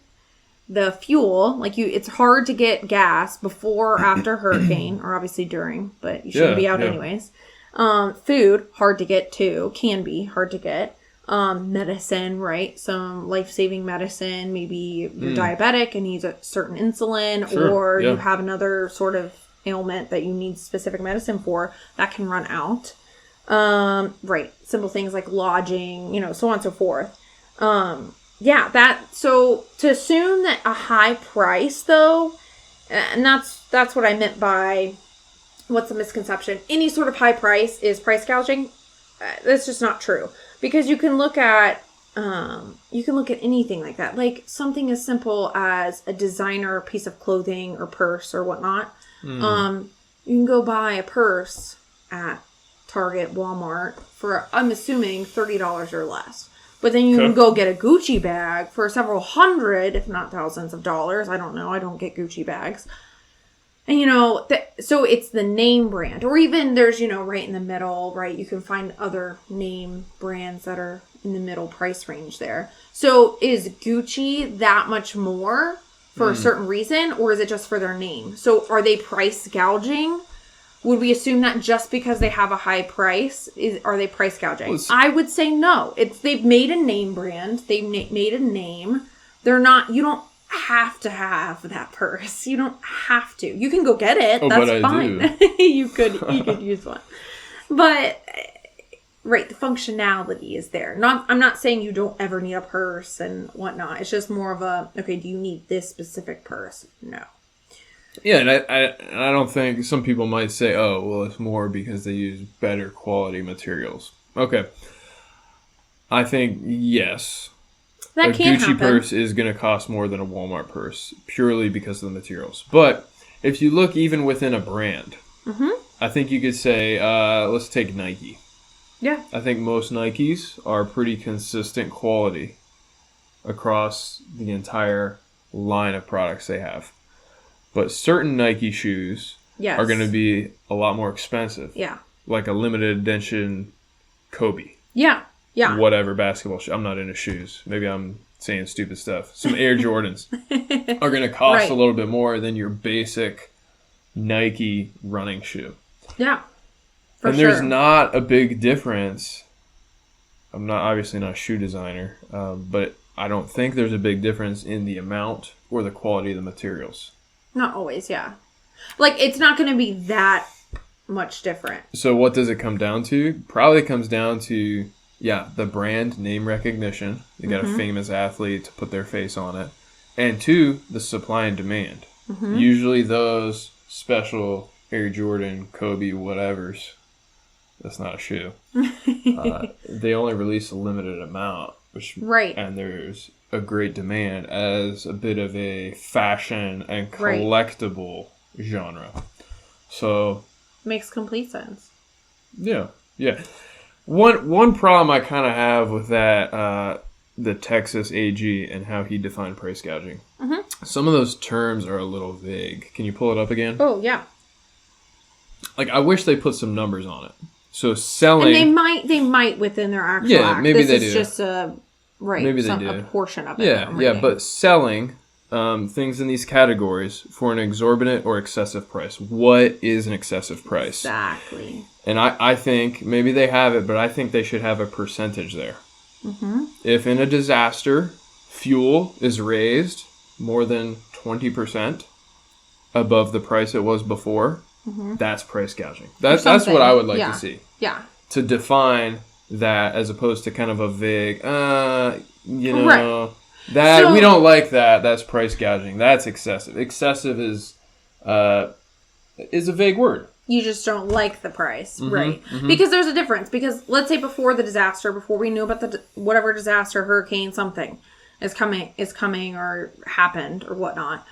The fuel, like it's hard to get gas before or after hurricane, or obviously during, but you shouldn't be out anyways. Food, hard to get too, can be hard to get. Medicine, right? Some life-saving medicine, maybe you're diabetic and need a certain insulin, or you have another sort of ailment that you need specific medicine for, that can run out. Right. Simple things like lodging, so on and so forth. So to assume that a high price, though, and that's what I meant by what's a misconception. Any sort of high price is price gouging. That's just not true, because you can look at anything like that, like something as simple as a designer piece of clothing or purse or whatnot. You can go buy a purse at Target, Walmart for, I'm assuming, $30 or less. But then you can go get a Gucci bag for several hundred, if not thousands of dollars. I don't know. I don't get Gucci bags. And, so it's the name brand. Or even there's, right in the middle, right? You can find other name brands that are in the middle price range there. So is Gucci that much more for a certain reason? Or is it just for their name? So are they price gouging? Would we assume that just because they have a high price, are they price gouging? Well, I would say no. They've made a name brand. They've made a name. They're not, you don't have to have that purse. You don't have to. You can go get it. Oh, That's but fine. I do. you could use one. But right, the functionality is there. I'm not saying you don't ever need a purse and whatnot. It's just more of a, okay, do you need this specific purse? No. Yeah, and I don't think some people might say, oh, well, it's more because they use better quality materials. Okay. I think, yes. That can Gucci happen. purse is going to cost more than a Walmart purse purely because of the materials. But if you look even within a brand, I think you could say, let's take Nike. Yeah. I think most Nikes are pretty consistent quality across the entire line of products they have. But certain Nike shoes are going to be a lot more expensive. Yeah. Like a limited edition Kobe. Yeah. Yeah. Whatever basketball shoe. I'm not into shoes. Maybe I'm saying stupid stuff. Some Air Jordans are going to cost a little bit more than your basic Nike running shoe. Yeah. And there's not a big difference. I'm obviously not a shoe designer, but I don't think there's a big difference in the amount or the quality of the materials. Not always, yeah. Like, it's not going to be that much different. So what does it come down to? Probably comes down to, the brand name recognition. They got a famous athlete to put their face on it. And 2, the supply and demand. Usually those special Air Jordan, Kobe, whatevers, that's not a shoe. They only release a limited amount. And there's a great demand as a bit of a fashion and collectible genre. So makes complete sense. Yeah. One problem I kind of have with that, the Texas AG and how he defined price gouging. Some of those terms are a little vague. Can you pull it up again? Oh, yeah. Like, I wish they put some numbers on it. So selling, and they might within their actual act. Maybe this they is do. just a a portion of it. Yeah, but selling things in these categories for an exorbitant or excessive price. What is an excessive price? Exactly. And I think maybe they have it, but I think they should have a percentage there. If in a disaster, fuel is raised more than 20% above the price it was before, that's price gouging. That's what I would like to see. Yeah. To define that as opposed to kind of a vague, that we don't like that. That's price gouging. That's excessive. Excessive is a vague word. You just don't like the price, right? Because there's a difference. Because let's say before the disaster, before we knew about whatever disaster, hurricane, something is coming or happened or whatnot.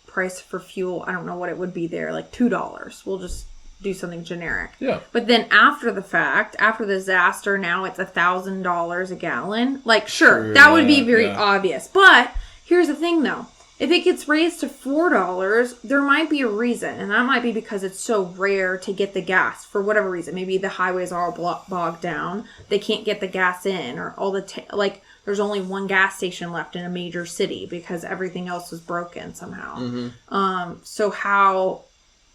Price for fuel, I don't know what it would be there, like $2. We'll just do something generic. Yeah. But then after the fact, after the disaster, now it's $1,000 a gallon. Like, sure that would be very obvious. But here's the thing, though. If it gets raised to $4, there might be a reason. And that might be because it's so rare to get the gas for whatever reason. Maybe the highways are all bogged down. They can't get the gas in. Or all the, there's only one gas station left in a major city because everything else was broken somehow. So how...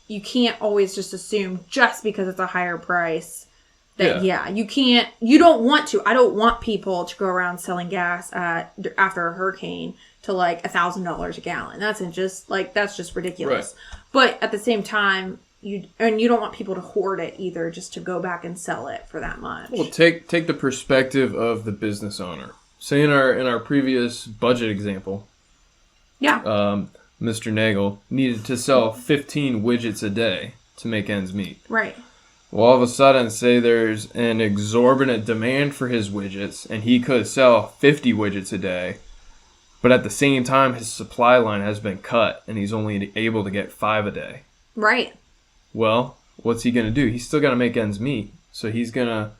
You can't always just assume just because it's a higher price that, you don't want to. I don't want people to go around selling gas after a hurricane to like $1,000 a gallon. That's just ridiculous. Right. But at the same time, you don't want people to hoard it either just to go back and sell it for that much. Well, take the perspective of the business owner. Say in our previous budget example. Yeah. Mr. Nagel needed to sell 15 widgets a day to make ends meet. Right. Well, all of a sudden, say there's an exorbitant demand for his widgets, and he could sell 50 widgets a day, but at the same time, his supply line has been cut, and he's only able to get 5 a day. Right. Well, what's he going to do? He's still got to make ends meet, so he's going to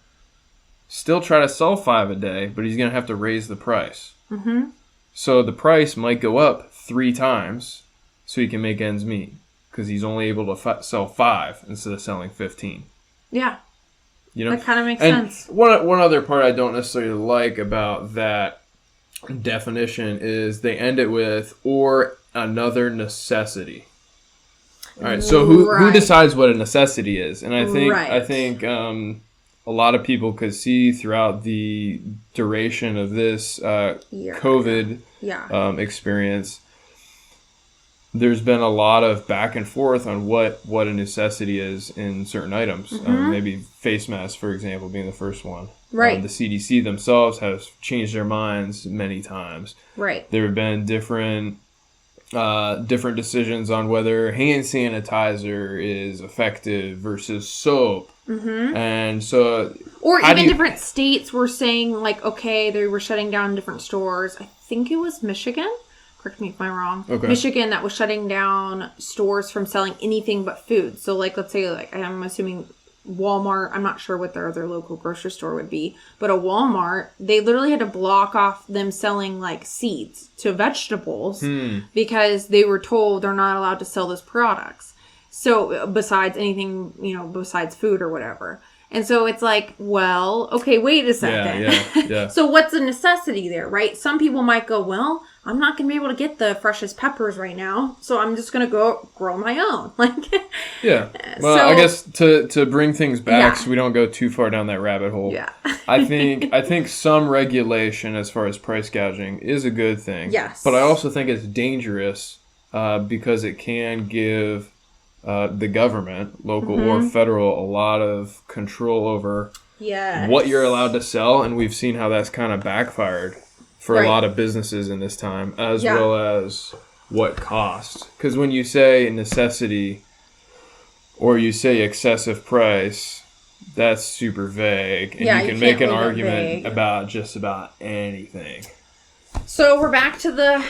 still try to sell 5 a day, but he's going to have to raise the price. So the price might go up 3 times so he can make ends meet because he's only able to sell 5 instead of selling 15. Yeah. You know? That kind of makes sense. One other part I don't necessarily like about that definition is they end it with, or another necessity. All right, so who decides what a necessity is? And I think a lot of people could see throughout the duration of this COVID experience, there's been a lot of back and forth on what a necessity is in certain items. Maybe face masks, for example, being the first one. Right. The CDC themselves has changed their minds many times. Right. There have been different decisions on whether hand sanitizer is effective versus soap. And so... Or even different states were saying, like, okay, they were shutting down different stores. I think it was Michigan. Correct me if I'm wrong. Okay. Michigan that was shutting down stores from selling anything but food. So, like, let's say, like, I'm assuming Walmart, I'm not sure what their other local grocery store would be, but a Walmart, they literally had to block off them selling, like, seeds to vegetables because they were told they're not allowed to sell those products. So, besides anything, besides food or whatever. And so it's like, well, okay, wait a second. Yeah. So what's the necessity there, right? Some people might go, well, I'm not going to be able to get the freshest peppers right now, so I'm just going to go grow my own. Yeah. Well, I guess to bring things back so we don't go too far down that rabbit hole. Yeah. I think some regulation as far as price gouging is a good thing. Yes. But I also think it's dangerous because it can give the government, local or federal, a lot of control over what you're allowed to sell, and we've seen how that's kind of backfired for a lot of businesses in this time, as well as what cost. Because when you say necessity or you say excessive price, that's super vague, and you can make an argument about just about anything. So we're back to the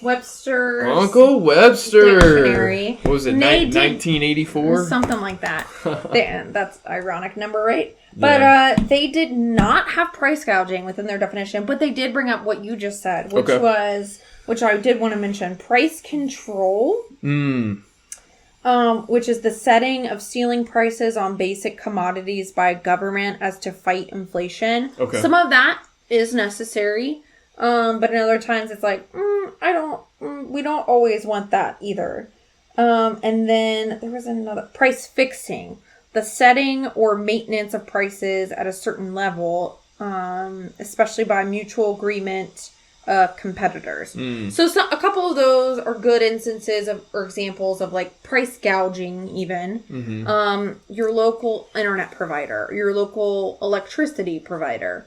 Webster's Uncle Webster Dictionary. What was it, 1984? Something like that. That's ironic number, right? But they did not have price gouging within their definition, but they did bring up what you just said, which I did want to mention, price control. Which is the setting of ceiling prices on basic commodities by government as to fight inflation. Okay. Some of that is necessary. But in other times it's like, we don't always want that either. And then there was another price fixing, the setting or maintenance of prices at a certain level, especially by mutual agreement of competitors. So a couple of those are good instances or examples of like price gouging even. Your local internet provider, your local electricity provider.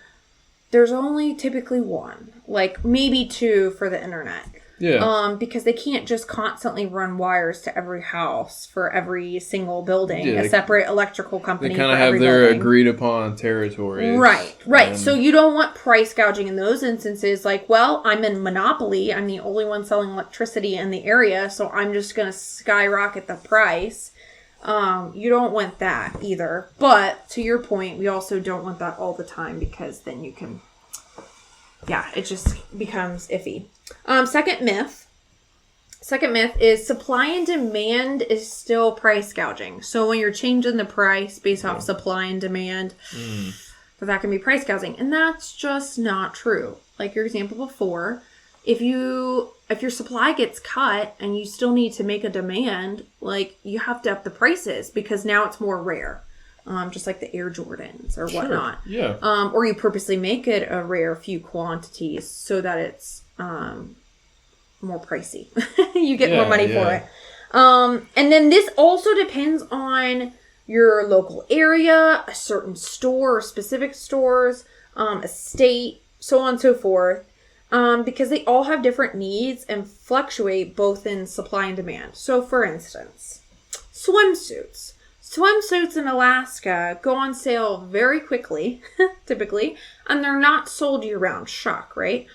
There's only typically one, like maybe two for the internet. Yeah. Because they can't just constantly run wires to every house for every single building. A separate electrical company. They kind of have their agreed upon territories. Right. So you don't want price gouging in those instances. Like, well, I'm in monopoly. I'm the only one selling electricity in the area, so I'm just going to skyrocket the price. You don't want that either. But to your point, we also don't want that all the time because then you can, it just becomes iffy. Second myth is supply and demand is still price gouging. So when you're changing the price based off supply and demand, that can be price gouging. And that's just not true. Like your example before, if your supply gets cut and you still need to make a demand, like you have to up the prices because now it's more rare. Just like the Air Jordans or whatnot. Yeah. Or you purposely make it a rare few quantities so that it's more pricey. You get more money for it. And then this also depends on your local area, a certain store or specific stores, a state, so on and so forth. Because they all have different needs and fluctuate both in supply and demand. So, for instance, swimsuits. Swimsuits in Alaska go on sale very quickly, typically, and they're not sold year-round. Shock, right?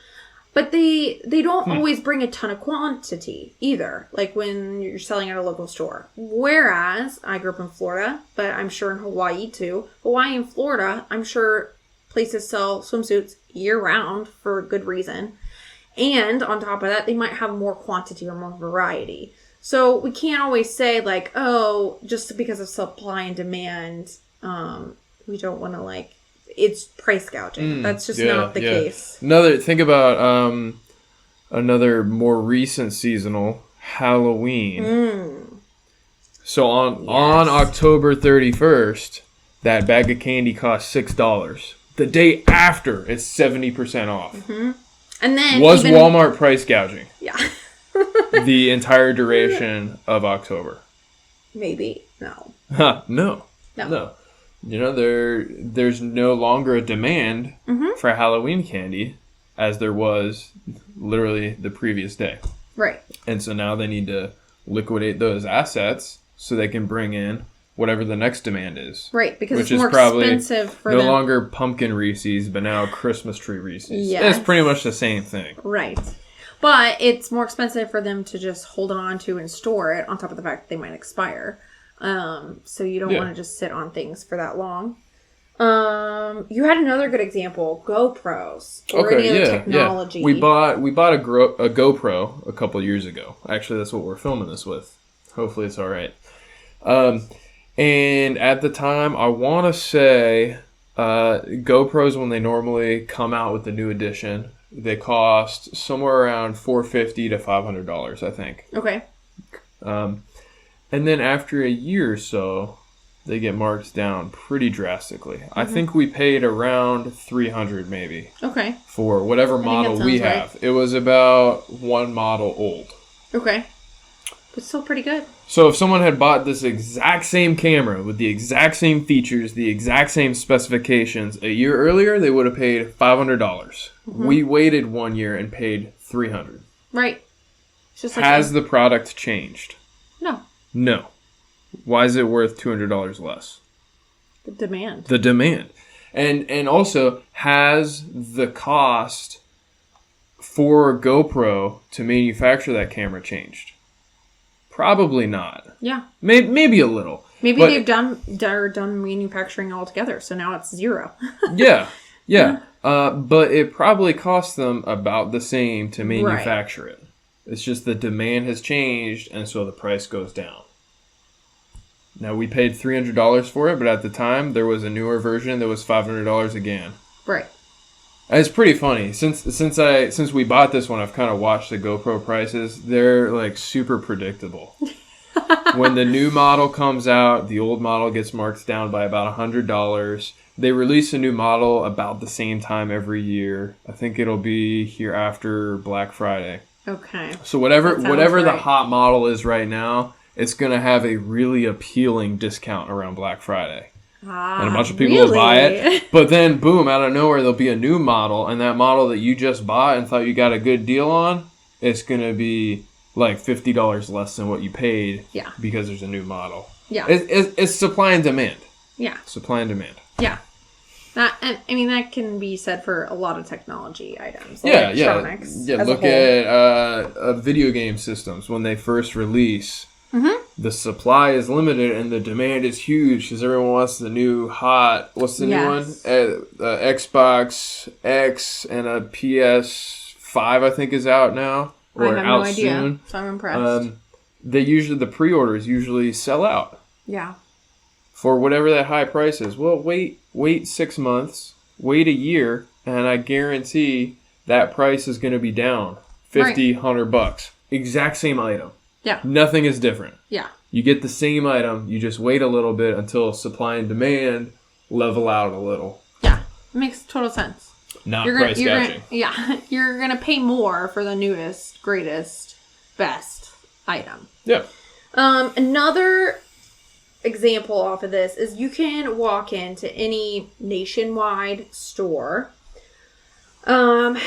But they don't always bring a ton of quantity either, like when you're selling at a local store. Whereas, I grew up in Florida, but I'm sure in Hawaii too. Hawaii and Florida, I'm sure places sell swimsuits year-round for a good reason. And on top of that, they might have more quantity or more variety. So we can't always say like, oh, just because of supply and demand, we don't want to it's price gouging. That's just not the case. Think about another more recent seasonal, Halloween. So on October 31st, that bag of candy costs $6. The day after, it's 70% off. Mm-hmm. And then was Walmart price gouging? Yeah. The entire duration of October. Maybe. No. No. You know, there's no longer a demand for Halloween candy as there was literally the previous day. Right. And so now they need to liquidate those assets so they can bring in whatever the next demand is. Right, because it's more expensive for them. No longer pumpkin Reese's, but now Christmas tree Reese's. Yes. It's pretty much the same thing. Right. But it's more expensive for them to just hold it on to and store it, on top of the fact that they might expire. So you don't want to just sit on things for that long. You had another good example, GoPros. Or any other technology. Yeah. We bought a GoPro a couple years ago. Actually, that's what we're filming this with. Hopefully it's all right. And at the time, I want to say GoPros, when they normally come out with the new edition, they cost somewhere around $450 to $500, I think. Okay. And then after a year or so, they get marked down pretty drastically. I think we paid around $300 maybe. Okay. For whatever model we have. Right. It was about one model old. Okay. But still pretty good. So if someone had bought this exact same camera with the exact same features, the exact same specifications, a year earlier, they would have paid $500. We waited 1 year and paid $300. Right. It's just like Has the product changed? No. No. Why is it worth $200 less? The demand. The demand. And also, has the cost for GoPro to manufacture that camera changed? Probably not. Yeah. Maybe a little. Maybe they're done manufacturing altogether, so now it's zero. Yeah. But it probably costs them about the same to manufacture it. It's just the demand has changed, and so the price goes down. Now, we paid $300 for it, but at the time, there was a newer version that was $500 again. Right. It's pretty funny. Since we bought this one, I've kind of watched the GoPro prices. They're like super predictable. When the new model comes out, the old model gets marked down by about $100. They release a new model about the same time every year. I think it'll be here after Black Friday. Okay. So whatever the hot model is right now, it's going to have a really appealing discount around Black Friday. And a bunch of people will buy it. But then, boom, out of nowhere, there'll be a new model. And that model that you just bought and thought you got a good deal on, it's going to be like $50 less than what you paid. Yeah. Because there's a new model. Yeah. It's supply and demand. Yeah. Supply and demand. Yeah. That can be said for a lot of technology items. Yeah, electronics. Yeah. Look at video game systems when they first release. Mm-hmm. The supply is limited and the demand is huge because everyone wants the new hot. What's the new one? Xbox X and a PS5, I think, is out now. Or I have out no idea, soon. So I'm impressed. The pre-orders usually sell out. Yeah. For whatever that high price is. Well, wait 6 months, wait a year, and I guarantee that price is going to be down $50, $100. Exact same item. Yeah. Nothing is different. Yeah. You get the same item, you just wait a little bit until supply and demand level out a little. Yeah. It makes total sense. Not price gouging. Yeah. You're going to pay more for the newest, greatest, best item. Yeah. Another example off of this is you can walk into any nationwide store and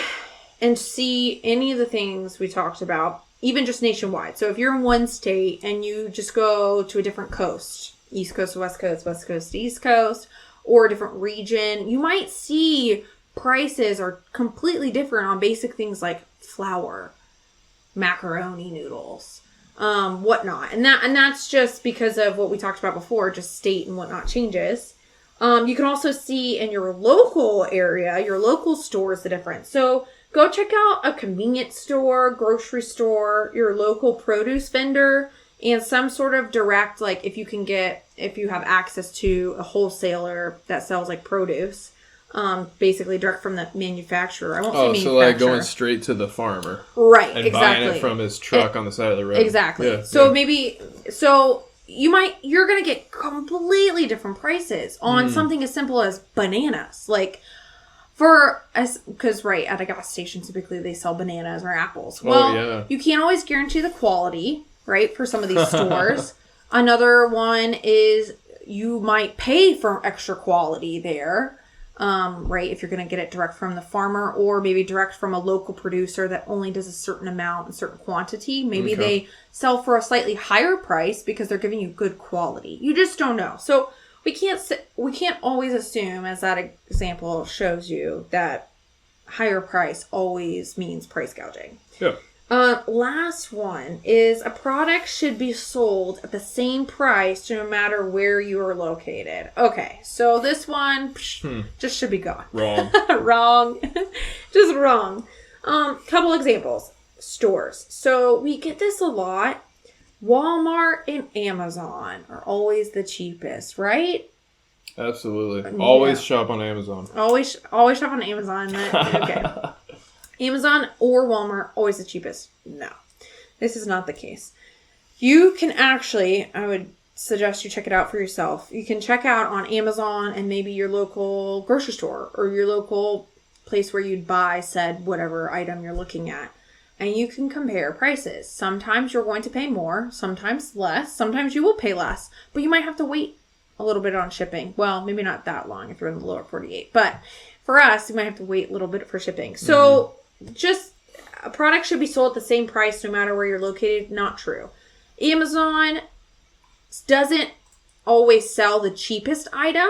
see any of the things we talked about. Even just nationwide. So if you're in one state and you just go to a different coast, East Coast to West Coast, West Coast to East Coast, or a different region, you might see prices are completely different on basic things like flour, macaroni noodles, whatnot. And that's just because of what we talked about before, just state and whatnot changes. You can also see in your local area, your local stores, the difference. So go check out a convenience store, grocery store, your local produce vendor, and some sort of direct, like if you have access to a wholesaler that sells like produce, basically direct from the manufacturer. I won't say manufacturer. So like going straight to the farmer. Right, and buying it from his truck on the side of the road. Exactly. Yeah, so you're going to get completely different prices on something as simple as bananas. Like, because at a gas station, typically they sell bananas or apples. Well, you can't always guarantee the quality, right, for some of these stores. Another one is you might pay for extra quality there, right, if you're going to get it direct from the farmer or maybe direct from a local producer that only does a certain amount and certain quantity. Maybe they sell for a slightly higher price because they're giving you good quality. You just don't know. So we can't always assume, as that example shows you, that higher price always means price gouging. Yeah. Last one is a product should be sold at the same price no matter where you are located. Okay, so this one just should be gone. Wrong. Wrong. Just wrong. Couple examples. Stores. So we get this a lot. Walmart and Amazon are always the cheapest, right? Absolutely. Always shop on Amazon. Always shop on Amazon. Okay. Amazon or Walmart, always the cheapest. No. This is not the case. You can actually, I would suggest you check it out for yourself. You can check out on Amazon and maybe your local grocery store or your local place where you'd buy said whatever item you're looking at. And you can compare prices. Sometimes you're going to pay more, sometimes less, sometimes you will pay less, but you might have to wait a little bit on shipping. Well, maybe not that long if you're in the lower 48, but for us, you might have to wait a little bit for shipping. So just a product should be sold at the same price no matter where you're located. Not true. Amazon doesn't always sell the cheapest item,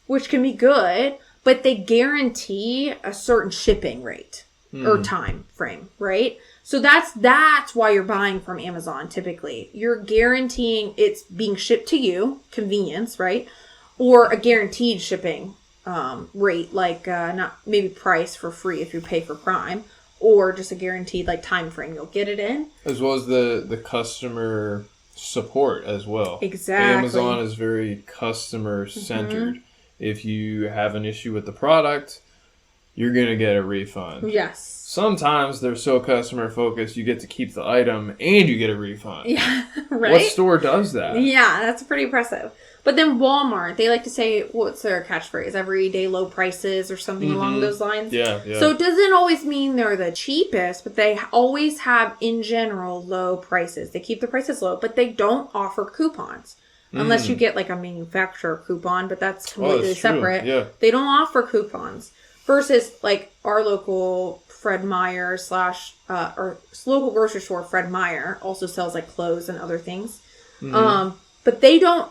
which can be good, but they guarantee a certain shipping rate. Or time frame, right? So that's why you're buying from Amazon typically. You're guaranteeing it's being shipped to you, convenience, right? Or a guaranteed shipping rate, like not maybe price for free if you pay for Prime, or just a guaranteed like time frame you'll get it in. As well as the customer support as well. Exactly. Amazon is very customer centered. If you have an issue with the product, you're going to get a refund. Yes. Sometimes they're so customer focused, you get to keep the item and you get a refund. Yeah, right? What store does that? Yeah, that's pretty impressive. But then Walmart, they like to say, what's their catchphrase? Everyday low prices or something along those lines. Yeah. So it doesn't always mean they're the cheapest, but they always have, in general, low prices. They keep the prices low, but they don't offer coupons. Unless you get like a manufacturer coupon, but that's completely separate. Yeah. They don't offer coupons. Versus like our local Fred Meyer or local grocery store Fred Meyer also sells like clothes and other things. But they don't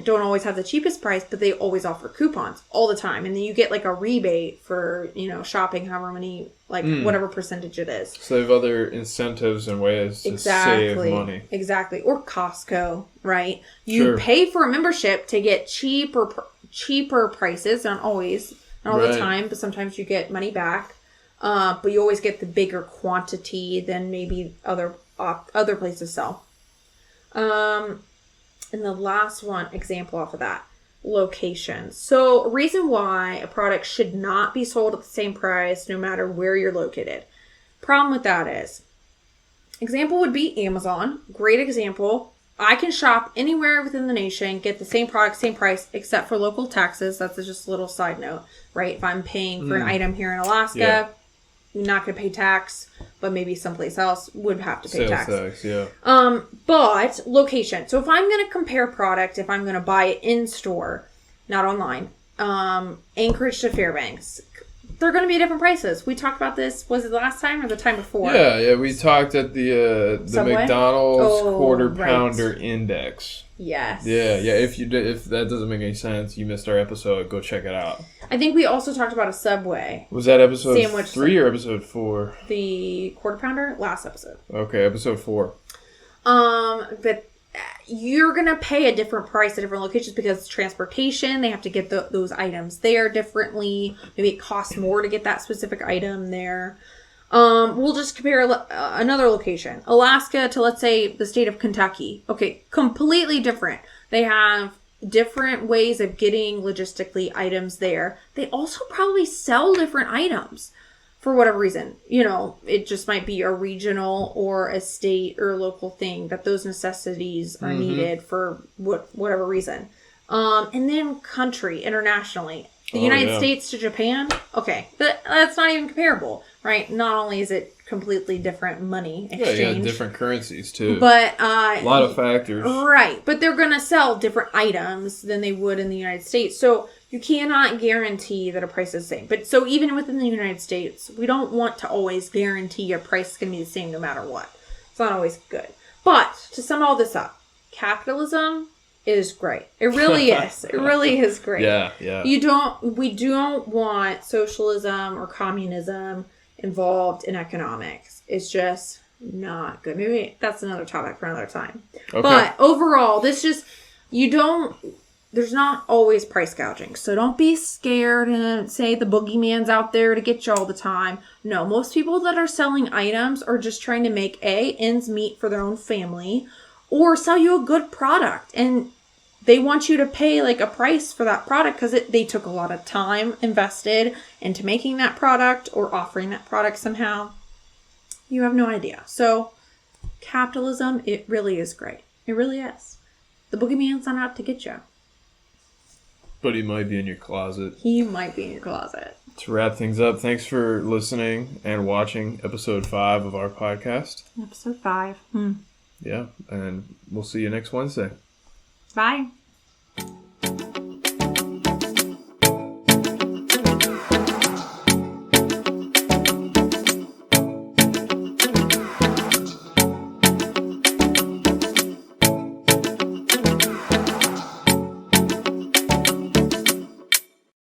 always have the cheapest price, but they always offer coupons all the time. And then you get like a rebate for, shopping however many, whatever percentage it is. So they have other incentives and ways to save money. Exactly. Or Costco, right? You pay for a membership to get cheaper prices, not always. Not all the time, but sometimes you get money back. But you always get the bigger quantity than maybe other places sell. And the last example off of that, location. So a reason why a product should not be sold at the same price no matter where you're located. Problem with that is, example would be Amazon. Great example. I can shop anywhere within the nation, get the same product, same price, except for local taxes. That's just a little side note, right? If I'm paying for an item here in Alaska, I'm not going to pay tax, but maybe someplace else would have to pay tax. But location. So if I'm going to compare product, if I'm going to buy it in store, not online, Anchorage to Fairbanks, they're going to be different prices. We talked about this, was it last time or the time before? Yeah, we talked at the McDonald's quarter pounder index. Yes. Yeah. If that doesn't make any sense, you missed our episode. Go check it out. I think we also talked about a Subway. Was that episode 3 or episode 4? The quarter pounder, last episode. Okay, episode 4. But you're going to pay a different price at different locations because it's transportation. They have to get those items there differently. Maybe it costs more to get that specific item there. We'll just compare another location. Alaska to, let's say, the state of Kentucky. Okay, completely different. They have different ways of getting logistically items there. They also probably sell different items. for whatever reason. You know, it just might be a regional or a state or local thing that those necessities are needed for whatever reason. And then country, internationally. The United States to Japan, okay, that's not even comparable, right? Not only is it completely different money exchange. Yeah, different currencies too. But a lot of factors. Right, but they're going to sell different items than they would in the United States. So you cannot guarantee that a price is the same. But so even within the United States, we don't want to always guarantee a price is going to be the same no matter what. It's not always good. But to sum all this up, capitalism is great. It really is. It really is great. Yeah. We don't want socialism or communism involved in economics. It's just not good. Maybe that's another topic for another time. Okay. But overall, there's not always price gouging. So don't be scared and say the boogeyman's out there to get you all the time. No, most people that are selling items are just trying to make ends meet for their own family or sell you a good product. And they want you to pay like a price for that product because they took a lot of time invested into making that product or offering that product somehow. You have no idea. So capitalism, it really is great. It really is. The boogeyman's not out to get you. But he might be in your closet. He might be in your closet. To wrap things up, thanks for listening and watching episode 5 of our podcast. Episode 5. Yeah, and we'll see you next Wednesday. Bye.